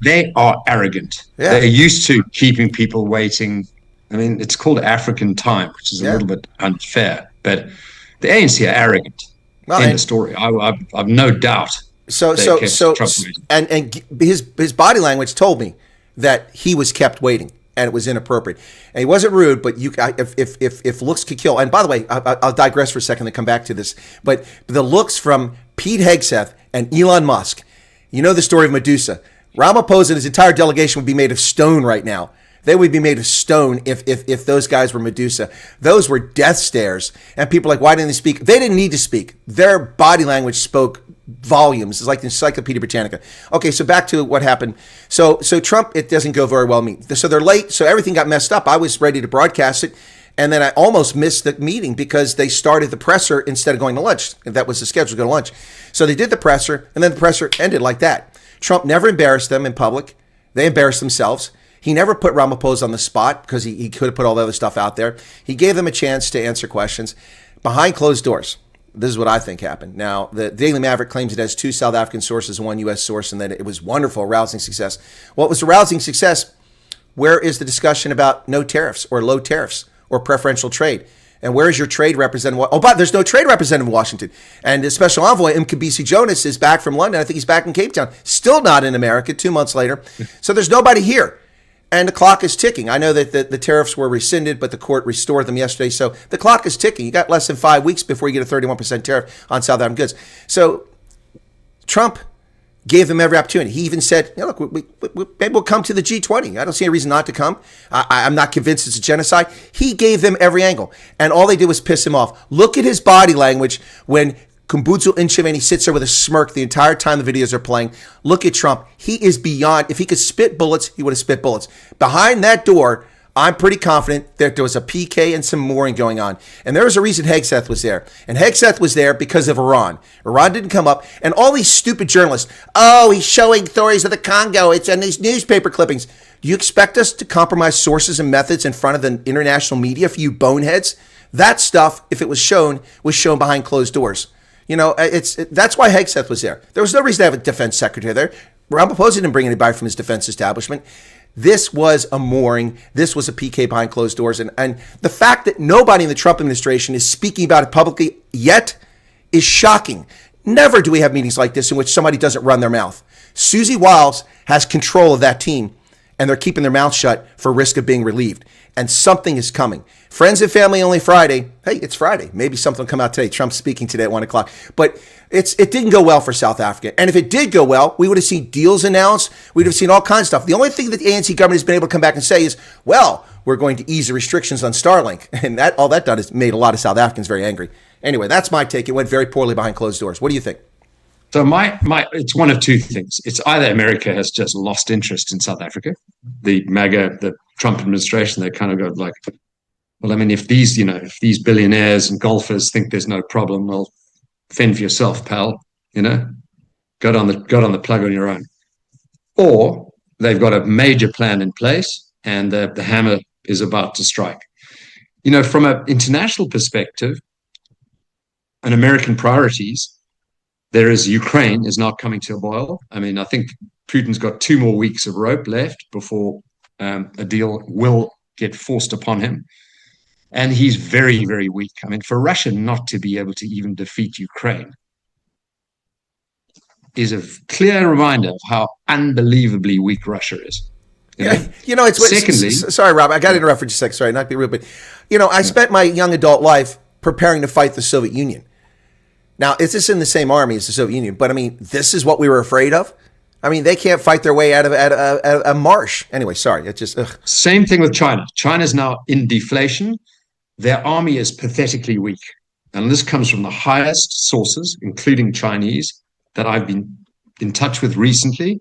They are arrogant. Yeah. They're used to keeping people waiting. I mean, it's called African time, which is a little bit unfair. But the ANC are arrogant. Well, in the story, I've no doubt. And his body language told me that he was kept waiting, and it was inappropriate. And he wasn't rude, but if looks could kill. And by the way, I'll digress for a second and come back to this. But the looks from Pete Hegseth and Elon Musk, you know the story of Medusa. Ramaphosa and his entire delegation would be made of stone right now. They would be made of stone if those guys were Medusa. Those were death stares. And people are like, why didn't they speak? They didn't need to speak. Their body language spoke volumes. It's like the Encyclopedia Britannica. Okay, so back to what happened. So Trump, it doesn't go very well. So they're late. So everything got messed up. I was ready to broadcast it. And then I almost missed the meeting because they started the presser instead of going to lunch. That was the schedule to go to lunch. So they did the presser, and then the presser ended like that. Trump never embarrassed them in public. They embarrassed themselves. He never put Ramaphosa on the spot because he could have put all the other stuff out there. He gave them a chance to answer questions behind closed doors. This is what I think happened. Now, the Daily Maverick claims it has 2 South African sources and 1 U.S. source, and that it was wonderful, rousing success. Well, it was a rousing success. Where is the discussion about no tariffs or low tariffs or preferential trade? And where is your trade representative? Oh, but there's no trade representative in Washington. And the special envoy, Mkhitaryan Jonas, is back from London. I think he's back in Cape Town. Still not in America 2 months later. So there's nobody here. And the clock is ticking. I know that the tariffs were rescinded, but the court restored them yesterday. So the clock is ticking. You got less than 5 weeks before you get a 31% tariff on South African goods. So Trump gave them every opportunity. He even said, look, maybe we'll come to the G20. I don't see any reason not to come. I'm not convinced it's a genocide. He gave them every angle. And all they did was piss him off. Look at his body language when Kumbutsu Nchimeni sits there with a smirk the entire time the videos are playing. Look at Trump. He is beyond. If he could spit bullets, he would have spit bullets. Behind that door, I'm pretty confident that there was a PK and some mooring going on. And there was a reason Hegseth was there. And Hegseth was there because of Iran. Iran didn't come up. And all these stupid journalists, oh, he's showing stories of the Congo. It's in these newspaper clippings. Do you expect us to compromise sources and methods in front of the international media for you boneheads? That stuff, if it was shown behind closed doors. That's why Hegseth was there. There was no reason to have a defense secretary there. Ramaphosa didn't bring anybody from his defense establishment. This was a mooring. This was a PK behind closed doors. And the fact that nobody in the Trump administration is speaking about it publicly yet is shocking. Never do we have meetings like this in which somebody doesn't run their mouth. Susie Wiles has control of that team, and they're keeping their mouth shut for risk of being relieved. And something is coming. Friends and family only Friday. Hey, it's Friday. Maybe something will come out today. Trump's speaking today at 1 o'clock. But it didn't go well for South Africa. And if it did go well, we would have seen deals announced. We'd have seen all kinds of stuff. The only thing that the ANC government has been able to come back and say is, well, we're going to ease the restrictions on Starlink. And all that done is made a lot of South Africans very angry. Anyway, that's my take. It went very poorly behind closed doors. What do you think? So it's one of two things. It's either America has just lost interest in South Africa, the MAGA, the Trump administration, they kind of go like, well, I mean, if these billionaires and golfers think there's no problem, well, fend for yourself, pal. Go on the plug on your own. Or they've got a major plan in place, and the hammer is about to strike. From an international perspective, and American priorities, there is Ukraine is not coming to a boil. I mean, I think Putin's got 2 more weeks of rope left before a deal will get forced upon him. And he's very, very weak. I mean, for Russia not to be able to even defeat Ukraine is a clear reminder of how unbelievably weak Russia is. Yeah, it's secondly. Sorry, Rob, I got to interrupt for just a second. Sorry, not to be rude, but I spent my young adult life preparing to fight the Soviet Union. Now, is this in the same army as the Soviet Union? But I mean, this is what we were afraid of. I mean, they can't fight their way out of a marsh. Anyway, sorry, it's just Same thing with China. China's now in deflation. Their army is pathetically weak, and this comes from the highest sources, including Chinese, that I've been in touch with recently,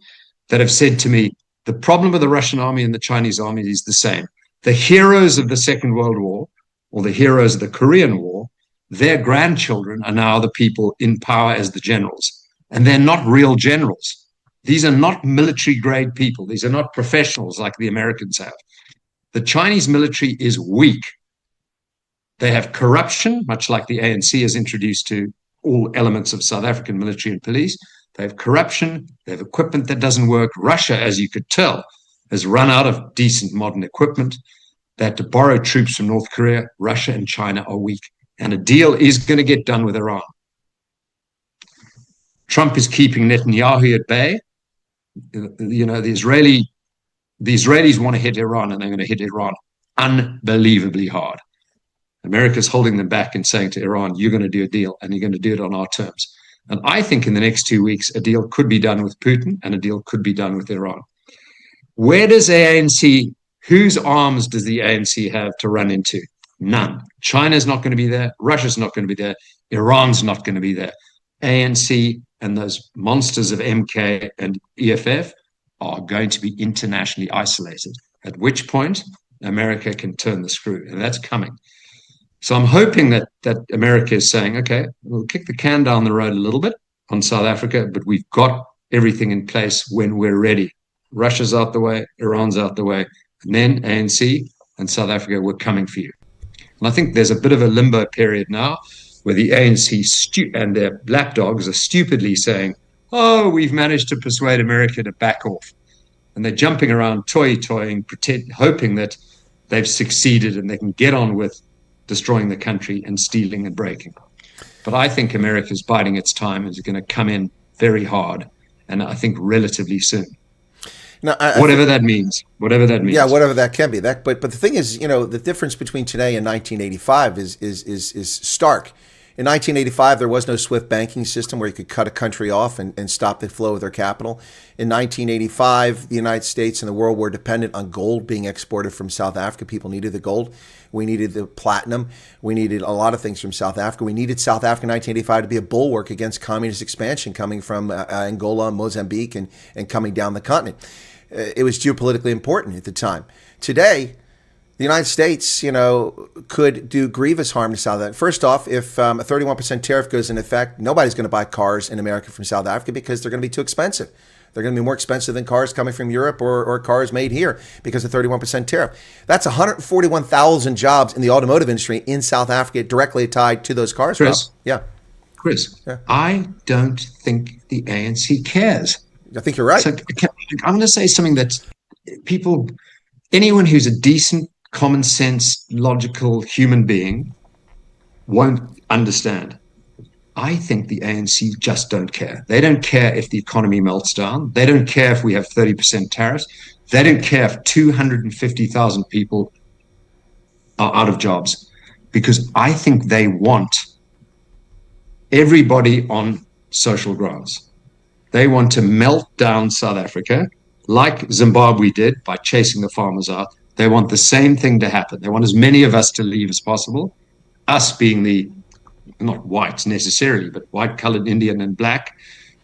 that have said to me, the problem with the Russian army and the Chinese army is the same. The heroes of the Second World War, or the heroes of the Korean War, their grandchildren are now the people in power as the generals. And they're not real generals. These are not military-grade people. These are not professionals like the Americans have. The Chinese military is weak. They have corruption, much like the ANC has introduced to all elements of South African military and police. They have corruption. They have equipment that doesn't work. Russia, as you could tell, has run out of decent modern equipment. They had to borrow troops from North Korea. Russia and China are weak. And a deal is going to get done with Iran. Trump is keeping Netanyahu at bay. The Israelis want to hit Iran, and they're going to hit Iran unbelievably hard. America's holding them back and saying to Iran, you're going to do a deal, and you're going to do it on our terms. And I think in the next 2 weeks, a deal could be done with Putin, and a deal could be done with Iran. Where does ANC, whose arms does the ANC have to run into? None. China's not going to be there. Russia's not going to be there. Iran's not going to be there. ANC and those monsters of MK and EFF are going to be internationally isolated, at which point America can turn the screw, and that's coming. So I'm hoping that America is saying, okay, we'll kick the can down the road a little bit on South Africa, but we've got everything in place when we're ready. Russia's out the way, Iran's out the way, and then ANC and South Africa, we're coming for you. And I think there's a bit of a limbo period now where the ANC and their lapdogs are stupidly saying, oh, we've managed to persuade America to back off. And they're jumping around, toying, hoping that they've succeeded and they can get on with destroying the country and stealing and breaking. But I think America's biding its time and is going to come in very hard, and I think relatively soon. Now, whatever that means. Yeah, whatever that can be. But the thing is, the difference between today and 1985 is stark. In 1985, there was no SWIFT banking system where you could cut a country off and stop the flow of their capital. In 1985, the United States and the world were dependent on gold being exported from South Africa. People needed the gold. We needed the platinum. We needed a lot of things from South Africa. We needed South Africa in 1985 to be a bulwark against communist expansion coming from Angola, Mozambique, and coming down the continent. It was geopolitically important at the time. Today, the United States, could do grievous harm to South Africa. First off, if a 31% tariff goes into effect, nobody's going to buy cars in America from South Africa because they're going to be too expensive. They're going to be more expensive than cars coming from Europe or cars made here because of 31% tariff. That's 141,000 jobs in the automotive industry in South Africa directly tied to those cars. Chris, Chris, I don't think the ANC cares. I think you're right. So I'm going to say something that anyone who's a decent, common sense, logical human being won't understand. I think the ANC just don't care. They don't care if the economy melts down. They don't care if we have 30% tariffs. They don't care if 250,000 people are out of jobs, because I think they want everybody on social grounds. They want to melt down South Africa like Zimbabwe did by chasing the farmers out. They want the same thing to happen. They want as many of us to leave as possible, us being the, not whites necessarily, but white-colored, Indian and black,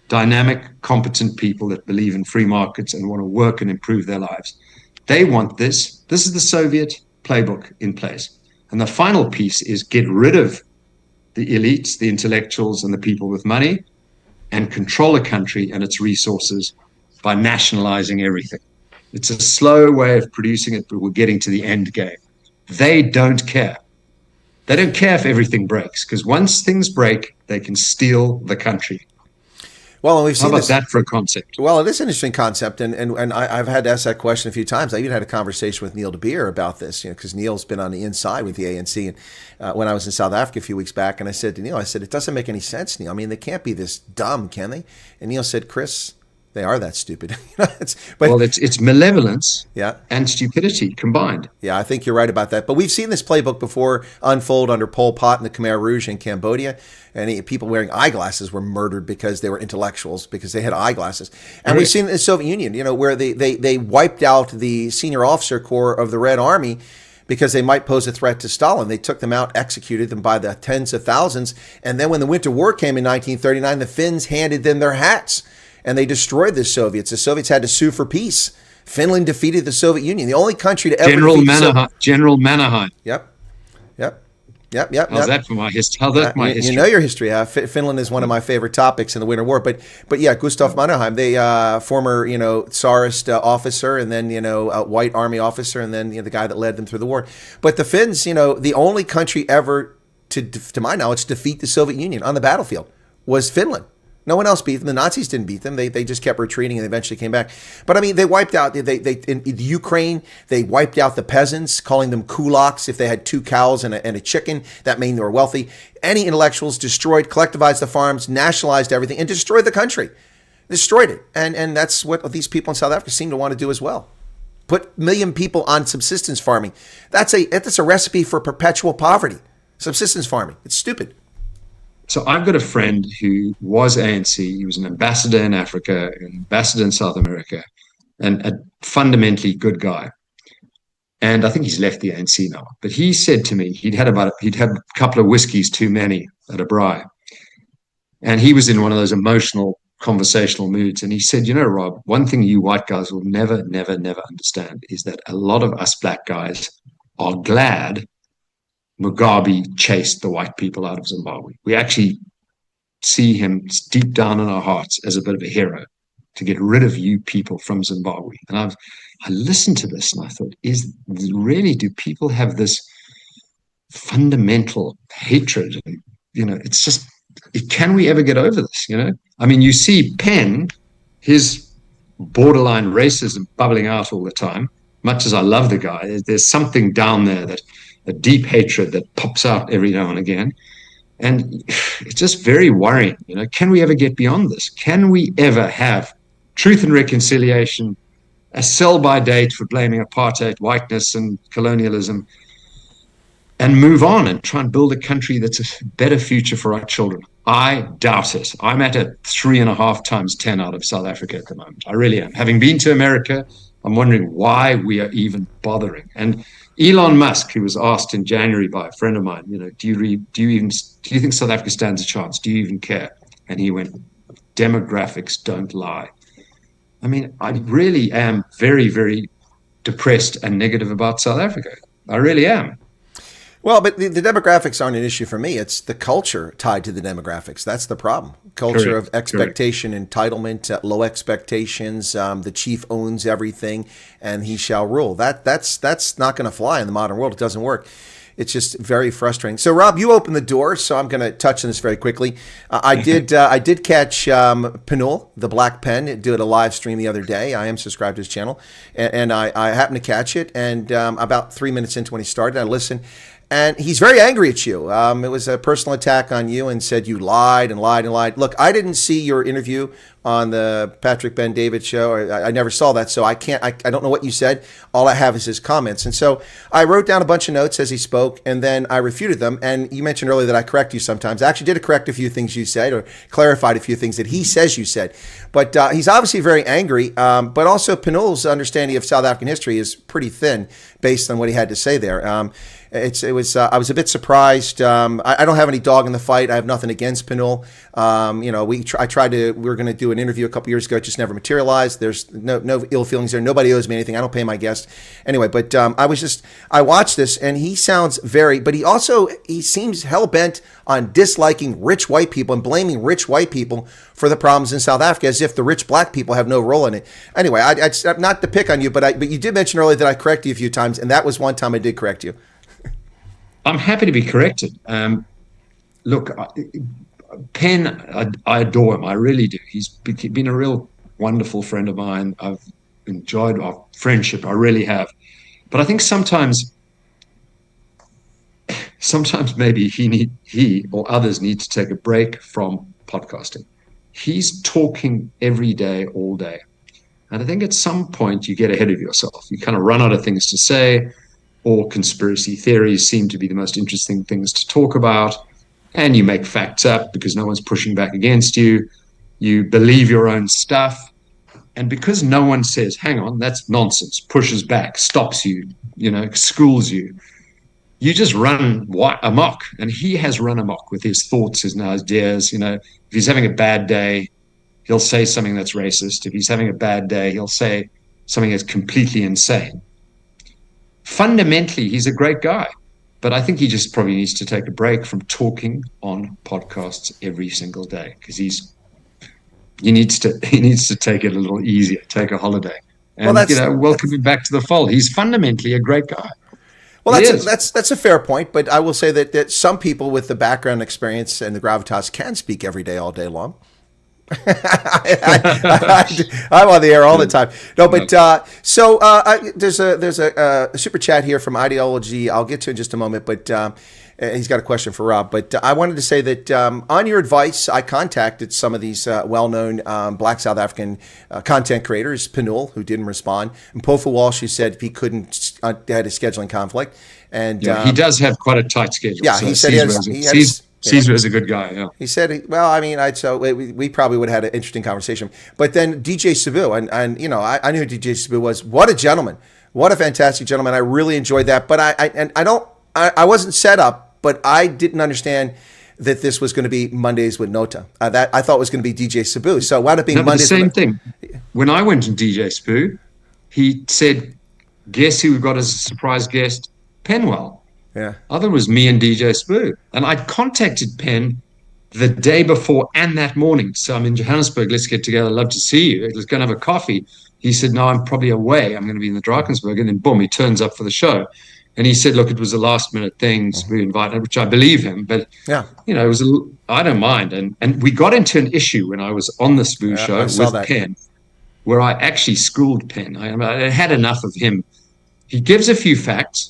dynamic, competent people that believe in free markets and want to work and improve their lives. They want this. This is the Soviet playbook in place. And the final piece is get rid of the elites, the intellectuals, and the people with money, and control a country and its resources by nationalizing everything. It's a slow way of producing it, but we're getting to the end game. They don't care. They don't care if everything breaks, because once things break, they can steal the country. Well, and we've How seen about that for a concept? Well, it is an interesting concept, and I've had to ask that question a few times. I even had a conversation with Neil de Beer about this, because Neil's been on the inside with the ANC, and when I was in South Africa a few weeks back, and I said to Neil, it doesn't make any sense, Neil. I mean, they can't be this dumb, can they? And Neil said, Chris, they are that stupid. It's malevolence, yeah, and stupidity combined. Yeah, I think you're right about that. But we've seen this playbook before unfold under Pol Pot and the Khmer Rouge in Cambodia. And people wearing eyeglasses were murdered because they were intellectuals, because they had eyeglasses. And we've seen in the Soviet Union, where they wiped out the senior officer corps of the Red Army because they might pose a threat to Stalin. They took them out, executed them by the tens of thousands. And then when the Winter War came in 1939, the Finns handed them their hats. And they destroyed the Soviets. The Soviets had to sue for peace. Finland defeated the Soviet Union, the only country to ever General Mannerheim. Yep. How's that for my history? How's that my history? You know your history. Finland is one of my favorite topics in the Winter War. But yeah, Gustav Mannerheim, they former Tsarist officer, and then a white army officer, and then the guy that led them through the war. But the Finns, the only country ever to my knowledge defeat the Soviet Union on the battlefield was Finland. No one else beat them. The Nazis didn't beat them. They just kept retreating and eventually came back. But I mean, they wiped out. They in Ukraine, they wiped out the peasants, calling them kulaks. If they had 2 cows and a chicken, that meant they were wealthy. Any intellectuals destroyed, collectivized the farms, nationalized everything, and destroyed the country. Destroyed it. And that's what these people in South Africa seem to want to do as well. Put 1 million people on subsistence farming. That's a recipe for perpetual poverty. Subsistence farming. It's stupid. So I've got a friend who was ANC. He was an ambassador in Africa, an ambassador in South America, and a fundamentally good guy. And I think he's left the ANC now. But he said to me he'd had a couple of whiskeys too many at a braai, and he was in one of those emotional, conversational moods. And he said, Rob, one thing you white guys will never, never, never understand is that a lot of us black guys are glad Mugabe chased the white people out of Zimbabwe. We actually see him deep down in our hearts as a bit of a hero to get rid of you people from Zimbabwe. And I listened to this and I thought, do people have this fundamental hatred? And, it's just, can we ever get over this? I mean, you see Penn, his borderline racism bubbling out all the time. Much as I love the guy, there's something down there a deep hatred that pops out every now and again. And it's just very worrying. Can we ever get beyond this? Can we ever have truth and reconciliation, a sell-by date for blaming apartheid, whiteness, and colonialism, and move on and try and build a country that's a better future for our children? I doubt it. I'm at a 3.5 times 10 out of South Africa at the moment. I really am. Having been to America, I'm wondering why we are even bothering. And Elon Musk, who was asked in January by a friend of mine, do you think South Africa stands a chance? Do you even care? And he went, demographics don't lie. I mean, I really am very, very depressed and negative about South Africa. I really am. Well, but the demographics aren't an issue for me. It's the culture tied to the demographics. That's the problem. Culture of expectation, entitlement, low expectations. The chief owns everything, and he shall rule. That's not going to fly in the modern world. It doesn't work. It's just very frustrating. So, Rob, you opened the door, so I'm going to touch on this very quickly. I did catch Pinul, the Black Pen, did a live stream the other day. I am subscribed to his channel, and I happened to catch it. And about 3 minutes into when he started, I listened. And he's very angry at you. It was a personal attack on you and said you lied and lied and lied. Look, I didn't see your interview on the Patrick Ben-David show. I never saw that, so I don't know what you said. All I have is his comments. And so I wrote down a bunch of notes as he spoke, and then I refuted them. And you mentioned earlier that I correct you sometimes. I actually did correct a few things you said or clarified a few things that he says you said. But he's obviously very angry. But also Pinul's understanding of South African history is pretty thin based on what he had to say there. I was a bit surprised. I don't have any dog in the fight. I have nothing against Pinul. We were going to do an interview a couple years ago. It just never materialized. There's no ill feelings there. Nobody owes me anything. I don't pay my guests. Anyway, but I watched this and he sounds but he seems hell-bent on disliking rich white people and blaming rich white people for the problems in South Africa as if the rich black people have no role in it. Anyway, I'm not to pick on you, but you did mention earlier that I corrected you a few times, and that was one time I did correct you. I'm happy to be corrected. Look, Penn, I adore him. I really do. He's been a real wonderful friend of mine. I've enjoyed our friendship. I really have. But I think sometimes maybe he or others need to take a break from podcasting. He's talking every day, all day. And I think at some point you get ahead of yourself. You kind of run out of things to say, or conspiracy theories seem to be the most interesting things to talk about. And you make facts up because no one's pushing back against you. You believe your own stuff. And because no one says, hang on, that's nonsense, pushes back, stops you, schools you, you just run amok. And he has run amok with his thoughts, his ideas. If he's having a bad day, he'll say something that's racist. If he's having a bad day, he'll say something that's completely insane. Fundamentally, he's a great guy. But I think he just probably needs to take a break from talking on podcasts every single day, because he needs to take it a little easier, take a holiday, and welcome him back to the fold. He's fundamentally a great guy. Well, that's a fair point, but I will say that some people with the background experience and the gravitas can speak every day, all day long. I'm on the air all the time. No, but there's a super chat here from Ideology. I'll get to it in just a moment, but he's got a question for Rob. But I wanted to say that on your advice, I contacted some of these well-known Black South African content creators, Panul, who didn't respond, and Pofu Walsh, who said he couldn't, had a scheduling conflict. And he does have quite a tight schedule. Yeah, so he said Caesar is a good guy. Yeah. He said, we probably would have had an interesting conversation. But then DJ Sabu, and I knew who DJ Sabu was. What a gentleman! What a fantastic gentleman! I really enjoyed that. But I wasn't set up, but I didn't understand that this was going to be Mondays with Nota. That I thought was going to be DJ Sabu. So it wound up being Mondays. The same thing. When I went to DJ Sabu, he said, "Guess who we got as a surprise guest? Penwell." Yeah. Other was me and DJ Spoo. And I'd contacted Penn the day before and that morning. So I'm in Johannesburg. Let's get together. I'd love to see you. Let's go and have a coffee. He said, no, I'm probably away. I'm going to be in the Drakensberg. And then boom, he turns up for the show. And he said, look, it was a last minute thing. So we invited, which I believe him. But, it was I don't mind. And we got into an issue when I was on the Spoo show with Penn, where I actually schooled Penn. I had enough of him. He gives a few facts.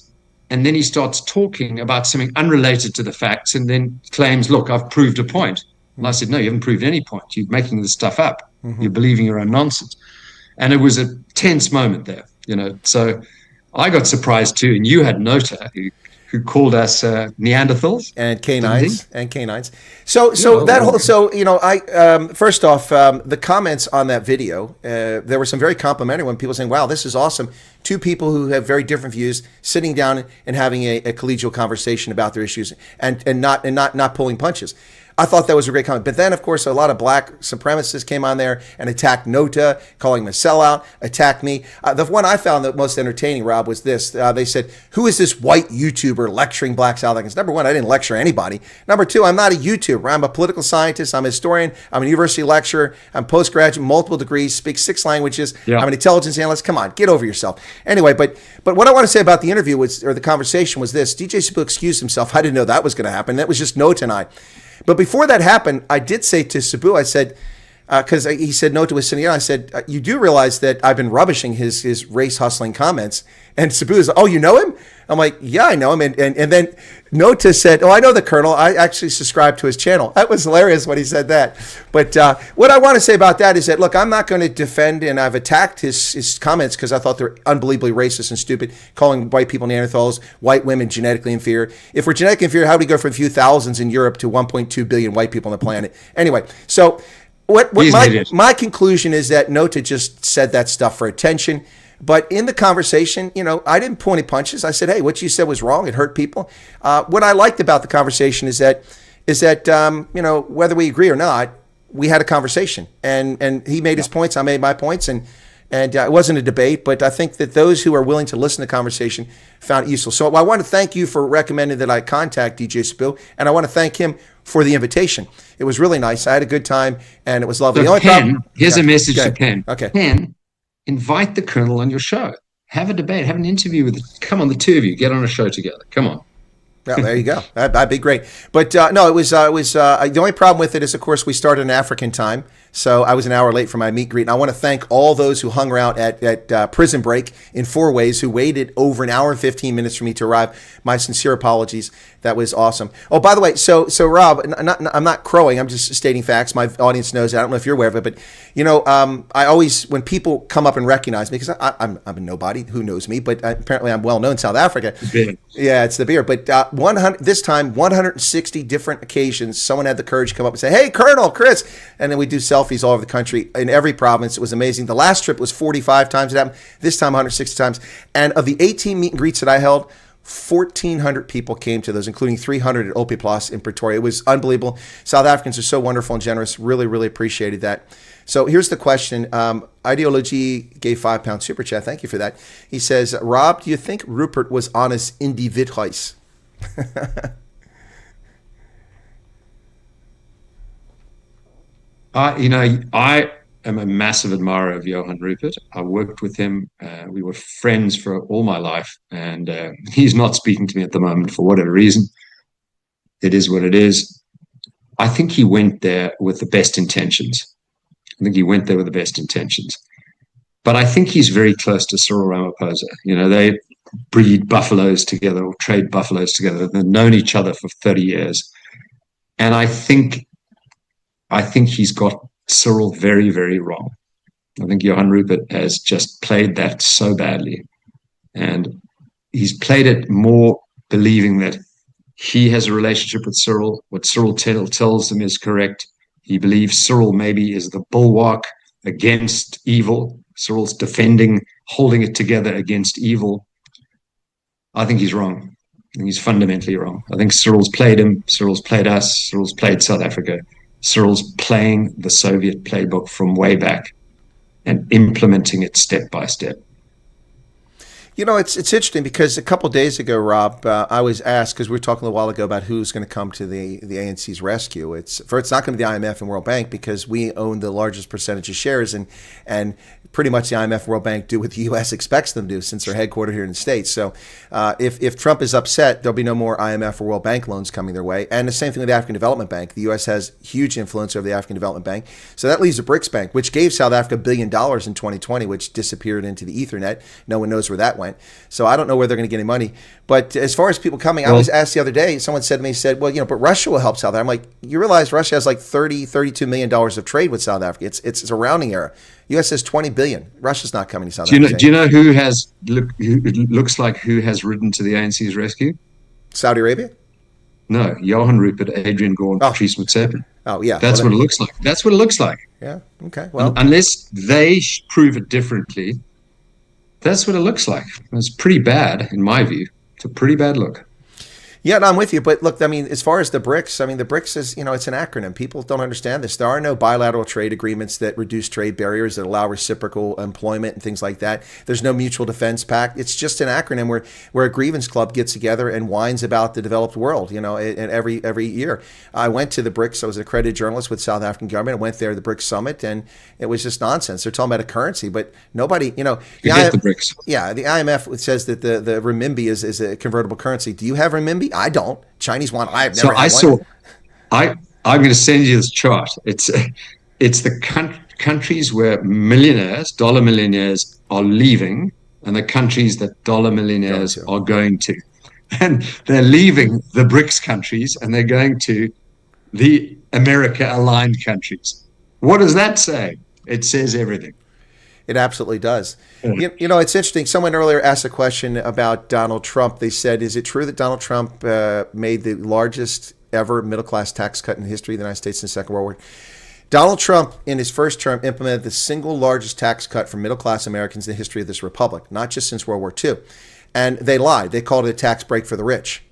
And then he starts talking about something unrelated to the facts and then claims, look, I've proved a point. And I said, no, you haven't proved any point. You're making this stuff up. You're believing your own nonsense. And it was a tense moment there, So I got surprised too. And you had Nota, who called us Neanderthals. And canines. So first off, the comments on that video, there were some very complimentary when people saying, wow, this is awesome. Two people who have very different views sitting down and having a collegial conversation about their issues and not pulling punches. I thought that was a great comment. But then, of course, a lot of black supremacists came on there and attacked Nota, calling him a sellout, attacked me. The one I found the most entertaining, Rob, was this. They said, who is this white YouTuber lecturing black South Africans? Number one, I didn't lecture anybody. Number two, I'm not a YouTuber. I'm a political scientist. I'm a historian. I'm a university lecturer. I'm postgraduate, multiple degrees, speak 6 languages. Yeah. I'm an intelligence analyst. Come on, get over yourself. Anyway, but what I want to say about the interview or the conversation was this. DJ Sabu excused himself. I didn't know that was going to happen. That was just Nota and I. But before that happened, I did say to Sabu, I said, because he said Nota was sitting down, I said, you do realize that I've been rubbishing his race hustling comments. And Sabu is, oh, you know him? I'm like, yeah, I know him. And then Nota said, oh, I know the Colonel. I actually subscribe to his channel. That was hilarious when he said that. But what I want to say about that is that, look, I'm not going to defend, and I've attacked his comments because I thought they're unbelievably racist and stupid, calling white people Neanderthals, white women genetically inferior. If we're genetically inferior, how do we go from a few thousands in Europe to 1.2 billion white people on the planet? Anyway, so what my conclusion is that Nota just said that stuff for attention. But in the conversation, I didn't pull any punches. I said, hey, what you said was wrong. It hurt people. What I liked about the conversation is that whether we agree or not, we had a conversation. And he made his points. I made my points. And it wasn't a debate. But I think that those who are willing to listen to the conversation found it useful. So I want to thank you for recommending that I contact DJ Sabu. And I want to thank him for the invitation. It was really nice. I had a good time. And it was lovely. So here's a message to Penn. Okay. Penn, invite the Colonel on your show. Have a debate. Have an interview with. Come on, the two of you. Get on a show together. Come on. Yeah, there you go. That'd be great. But no, it was the only problem with it is, of course, we started in African time. So I was an hour late for my meet and greet. And I want to thank all those who hung around at Prison Break in 4 ways, who waited over an hour and 15 minutes for me to arrive. My sincere apologies. That was awesome. Oh, by the way, so Rob, I'm not crowing. I'm just stating facts. My audience knows that. I don't know if you're aware of it, but I always, when people come up and recognize me, because I'm a nobody who knows me, but apparently I'm well known in South Africa. Yeah, it's the beer. But 160 different occasions, someone had the courage to come up and say, "Hey, Colonel Chris," and then we do selfies all over the country in every province. It was amazing. The last trip was 45 times it happened. This time 160 times. And of the 18 meet and greets that I held, 1,400 people came to those, including 300 at Opie Plus in Pretoria. It was unbelievable. South Africans are so wonderful and generous. Really, really appreciated that. So here's the question. Ideology gave £5 super chat. Thank you for that. He says, Rob, do you think Rupert was honest individuals? I am a massive admirer of Johan Rupert. I worked with him. We were friends for all my life, and he's not speaking to me at the moment for whatever reason. It is what it is. I think he went there with the best intentions. But I think he's very close to Cyril Ramaphosa. They breed buffaloes together or trade buffaloes together. They've known each other for 30 years. And I think he's got Cyril very, very wrong. I think Johan Rupert has just played that so badly. And he's played it more believing that he has a relationship with Cyril. What Cyril tells him is correct. He believes Cyril maybe is the bulwark against evil. Cyril's defending, holding it together against evil. I think he's wrong. I think he's fundamentally wrong. I think Cyril's played him. Cyril's played us. Cyril's played South Africa. Cyril's playing the Soviet playbook from way back and implementing it step by step. It's interesting because a couple of days ago, Rob, I was asked, because we were talking a while ago about who's going to come to the ANC's rescue. It's not going to be the IMF and World Bank, because we own the largest percentage of shares, and pretty much the IMF and World Bank do what the U.S. expects them to do, since they're headquartered here in the States. So if Trump is upset, there'll be no more IMF or World Bank loans coming their way. And the same thing with the African Development Bank. The U.S. has huge influence over the African Development Bank. So that leaves the BRICS Bank, which gave South Africa $1 billion in 2020, which disappeared into the Ethernet. No one knows where that went. So I don't know where they're going to get any money. But as far as people coming, I was asked the other day, someone said to me, but Russia will help South Africa. I'm like, you realize Russia has like $32 million of trade with South Africa. It's a rounding error. U.S. has $20 billion. Russia's not coming to South Africa. Do you know who looks like who has ridden to the ANC's rescue? Saudi Arabia? No, Johan Rupert, Adrian Gore, and Patrice Motsepe. Oh, yeah. That's what it looks like. That's what it looks like. Yeah, okay. Well, unless they prove it differently, that's what it looks like. It's pretty bad, in my view. It's a pretty bad look. Yeah, no, I'm with you. But look, as far as the BRICS, the BRICS is, it's an acronym. People don't understand this. There are no bilateral trade agreements that reduce trade barriers, that allow reciprocal employment and things like that. There's no mutual defense pact. It's just an acronym where a grievance club gets together and whines about the developed world, and every year. I went to the BRICS. I was an accredited journalist with South African government. I went there to the BRICS summit, and it was just nonsense. They're talking about a currency, but nobody, the BRICS. Yeah, the IMF says that the renminbi is a convertible currency. Do you have renminbi? I don't. Chinese one. I've never had one. I'm going to send you this chart. It's the countries where dollar millionaires are leaving, and the countries that dollar millionaires are going to. And they're leaving the BRICS countries and they're going to the America-aligned countries. What does that say? It says everything. It absolutely does. It's interesting. Someone earlier asked a question about Donald Trump. They said, is it true that Donald Trump made the largest ever middle-class tax cut in the history of the United States in the Second World War? Donald Trump, in his first term, implemented the single largest tax cut for middle-class Americans in the history of this republic, not just since World War II. And they lied. They called it a tax break for the rich.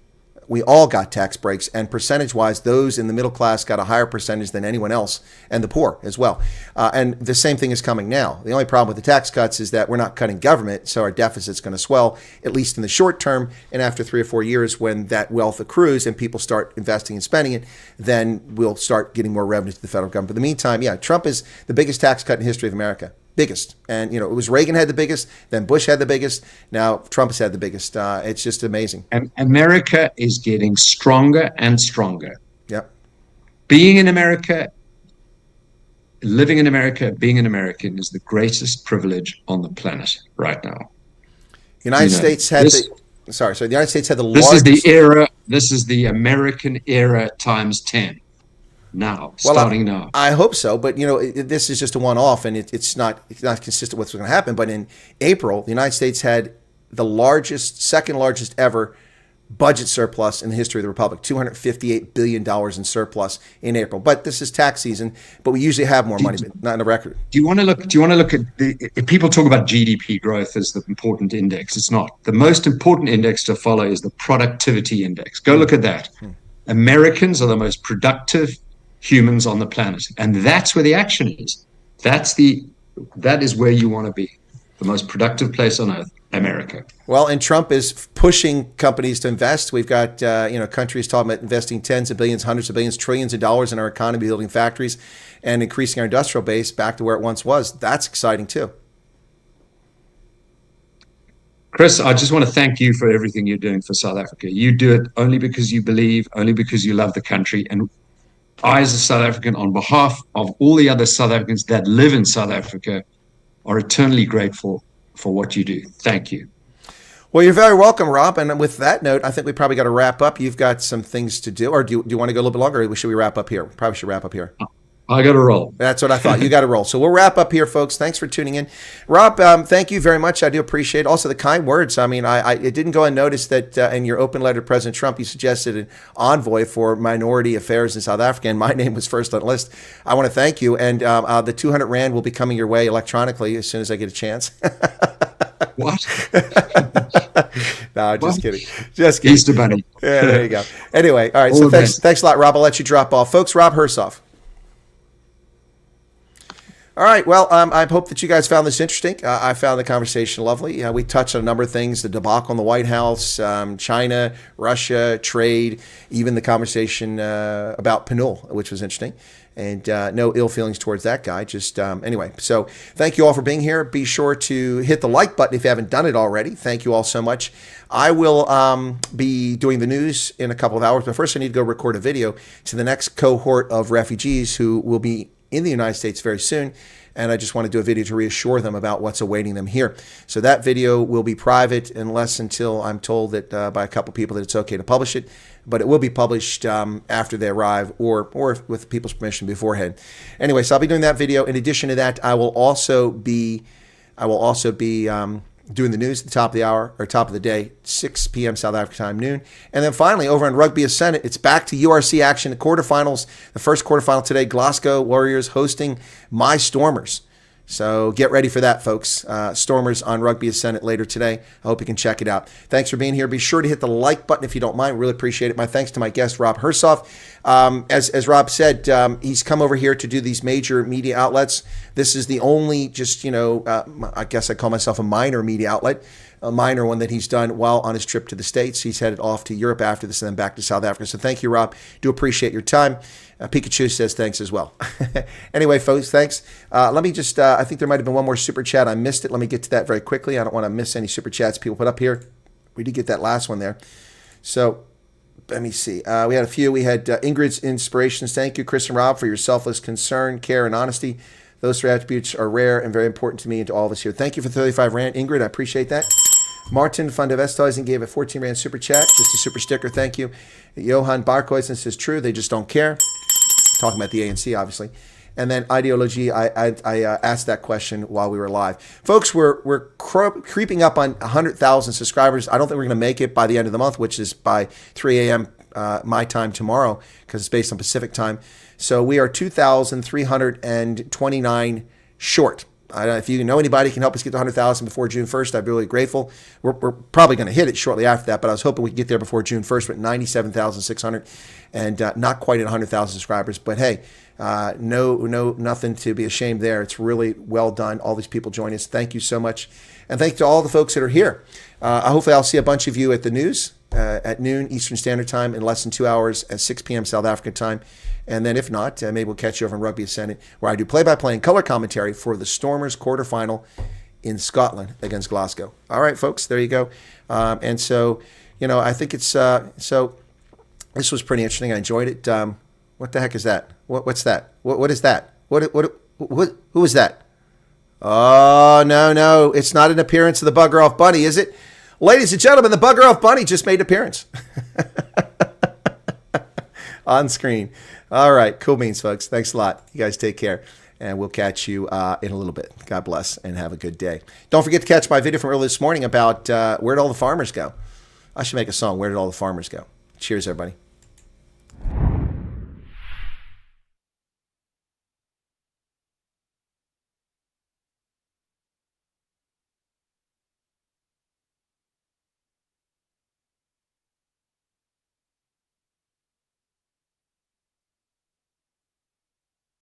We all got tax breaks, and percentage-wise, those in the middle class got a higher percentage than anyone else, and the poor as well. And the same thing is coming now. The only problem with the tax cuts is that we're not cutting government, so our deficit's going to swell, at least in the short term. And after 3 or 4 years, when that wealth accrues and people start investing and spending it, then we'll start getting more revenue to the federal government. But in the meantime, Trump is the biggest tax cut in the history of America. biggest. And, it was Reagan had the biggest, then Bush had the biggest, now Trump has had the biggest. It's just amazing. And America is getting stronger and stronger. Yep. Being in America, living in America, being an American is the greatest privilege on the planet right now. The United States had the United States had the largest. This is the era. This is the American era times 10. Now, starting now. I hope so, but this is just a one-off, and it's not consistent with what's going to happen. But in April, the United States had the second largest ever budget surplus in the history of the republic, $258 billion in surplus in April. But this is tax season, but we usually have more money, but not in the record. Do you want to look at if people talk about GDP growth as the important index? It's not. The most important index to follow is the productivity index. Go look at that. Americans are the most productive humans on the planet, and that's where the action is. That is where you want to be, the most productive place on earth, America. Well, and Trump is pushing companies to invest. We've got countries talking about investing tens of billions, hundreds of billions, trillions of dollars in our economy, building factories and increasing our industrial base back to where it once was. That's exciting too. Chris, I just want to thank you for everything you're doing for South Africa. You do it only because you believe, only because you love the country. And I, as a South African, on behalf of all the other South Africans that live in South Africa, are eternally grateful for what you do. Thank you. Well, you're very welcome, Rob. And with that note, I think we probably got to wrap up. You've got some things to do. Or do you want to go a little bit longer, or should we wrap up here? Probably should wrap up here. I got to roll. That's what I thought. You got to roll. So we'll wrap up here, folks. Thanks for tuning in. Rob, thank you very much. I do appreciate it. Also the kind words. I mean, it didn't go unnoticed that in your open letter to President Trump, you suggested an envoy for minority affairs in South Africa, and my name was first on the list. I want to thank you. And the 200 Rand will be coming your way electronically as soon as I get a chance. What? No, just kidding. Just kidding. Easter Bunny. Yeah, there you go. Anyway, all right. So thanks a lot, Rob. I'll let you drop off. Folks, Rob Hersov. All right. Well, I hope that you guys found this interesting. I found the conversation lovely. We touched on a number of things, the debacle in the White House, China, Russia, trade, even the conversation about Pinul, which was interesting. And no ill feelings towards that guy. Just anyway. So thank you all for being here. Be sure to hit the like button if you haven't done it already. Thank you all so much. I will be doing the news in a couple of hours. But first, I need to go record a video to the next cohort of refugees who will be in the United States very soon. And I just want to do a video to reassure them about what's awaiting them here. So that video will be private until I'm told that by a couple people that it's okay to publish it. But it will be published after they arrive or with people's permission beforehand. Anyway, so I'll be doing that video. In addition to that, I will also be doing the news at the top of the hour or top of the day, 6 p.m. South Africa time, noon. And then finally, over on Rugby Ascendant, it's back to URC action, the quarterfinals. The first quarterfinal today, Glasgow Warriors hosting my Stormers. So get ready for that, folks. Stormers on Rugby Ascendant later today. I hope you can check it out. Thanks for being here. Be sure to hit the like button if you don't mind. Really appreciate it. My thanks to my guest, Rob Hersov. As Rob said, he's come over here to do these major media outlets. This is the only I guess I call myself a minor media outlet, a minor one that he's done while on his trip to the States. He's headed off to Europe after this and then back to South Africa. So thank you, Rob. Do appreciate your time. Pikachu says thanks as well. Anyway, folks, thanks. Let me just, I think there might have been one more super chat. I missed it. Let me get to that very quickly. I don't want to miss any super chats people put up here. We did get that last one there. So let me see. We had a few. We had Ingrid's inspirations. Thank you, Chris and Rob, for your selfless concern, care, and honesty. Those three attributes are rare and very important to me and to all of us here. Thank you for 35 Rand. Ingrid, I appreciate that. Martin van der Westhuizen gave a 14 Rand super chat. Just a super sticker. Thank you. Johan Barkhuizen says true. They just don't care. Talking about the ANC, obviously. And then ideology, I asked that question while we were live. Folks, we're creeping up on 100,000 subscribers. I don't think we're going to make it by the end of the month, which is by 3 a.m. My time tomorrow, because it's based on Pacific time. So we are 2,329 short. If you know anybody who can help us get to 100,000 before June 1st, I'd be really grateful. We're probably going to hit it shortly after that, but I was hoping we could get there before June 1st with 97,600 and not quite at 100,000 subscribers. But hey, nothing to be ashamed there. It's really well done. All these people join us. Thank you so much. And thank you to all the folks that are here. Hopefully I'll see a bunch of you at the news at noon Eastern Standard Time, in less than 2 hours at 6 p.m. South African time. And then if not, maybe we'll catch you over in Rugby Ascendant, where I do play-by-play and color commentary for the Stormers quarterfinal in Scotland against Glasgow. All right, folks, there you go. And so, I think it's so. This was pretty interesting. I enjoyed it. What the heck is that? What's that? What is that? Who is that? Oh, no, it's not an appearance of the Bugger Off Bunny, is it? Ladies and gentlemen, the Bugger Off Bunny just made an appearance on screen. All right, cool beans, folks. Thanks a lot. You guys take care, and we'll catch you in a little bit. God bless, and have a good day. Don't forget to catch my video from earlier this morning about where did all the farmers go. I should make a song, Where Did All the Farmers Go? Cheers, everybody.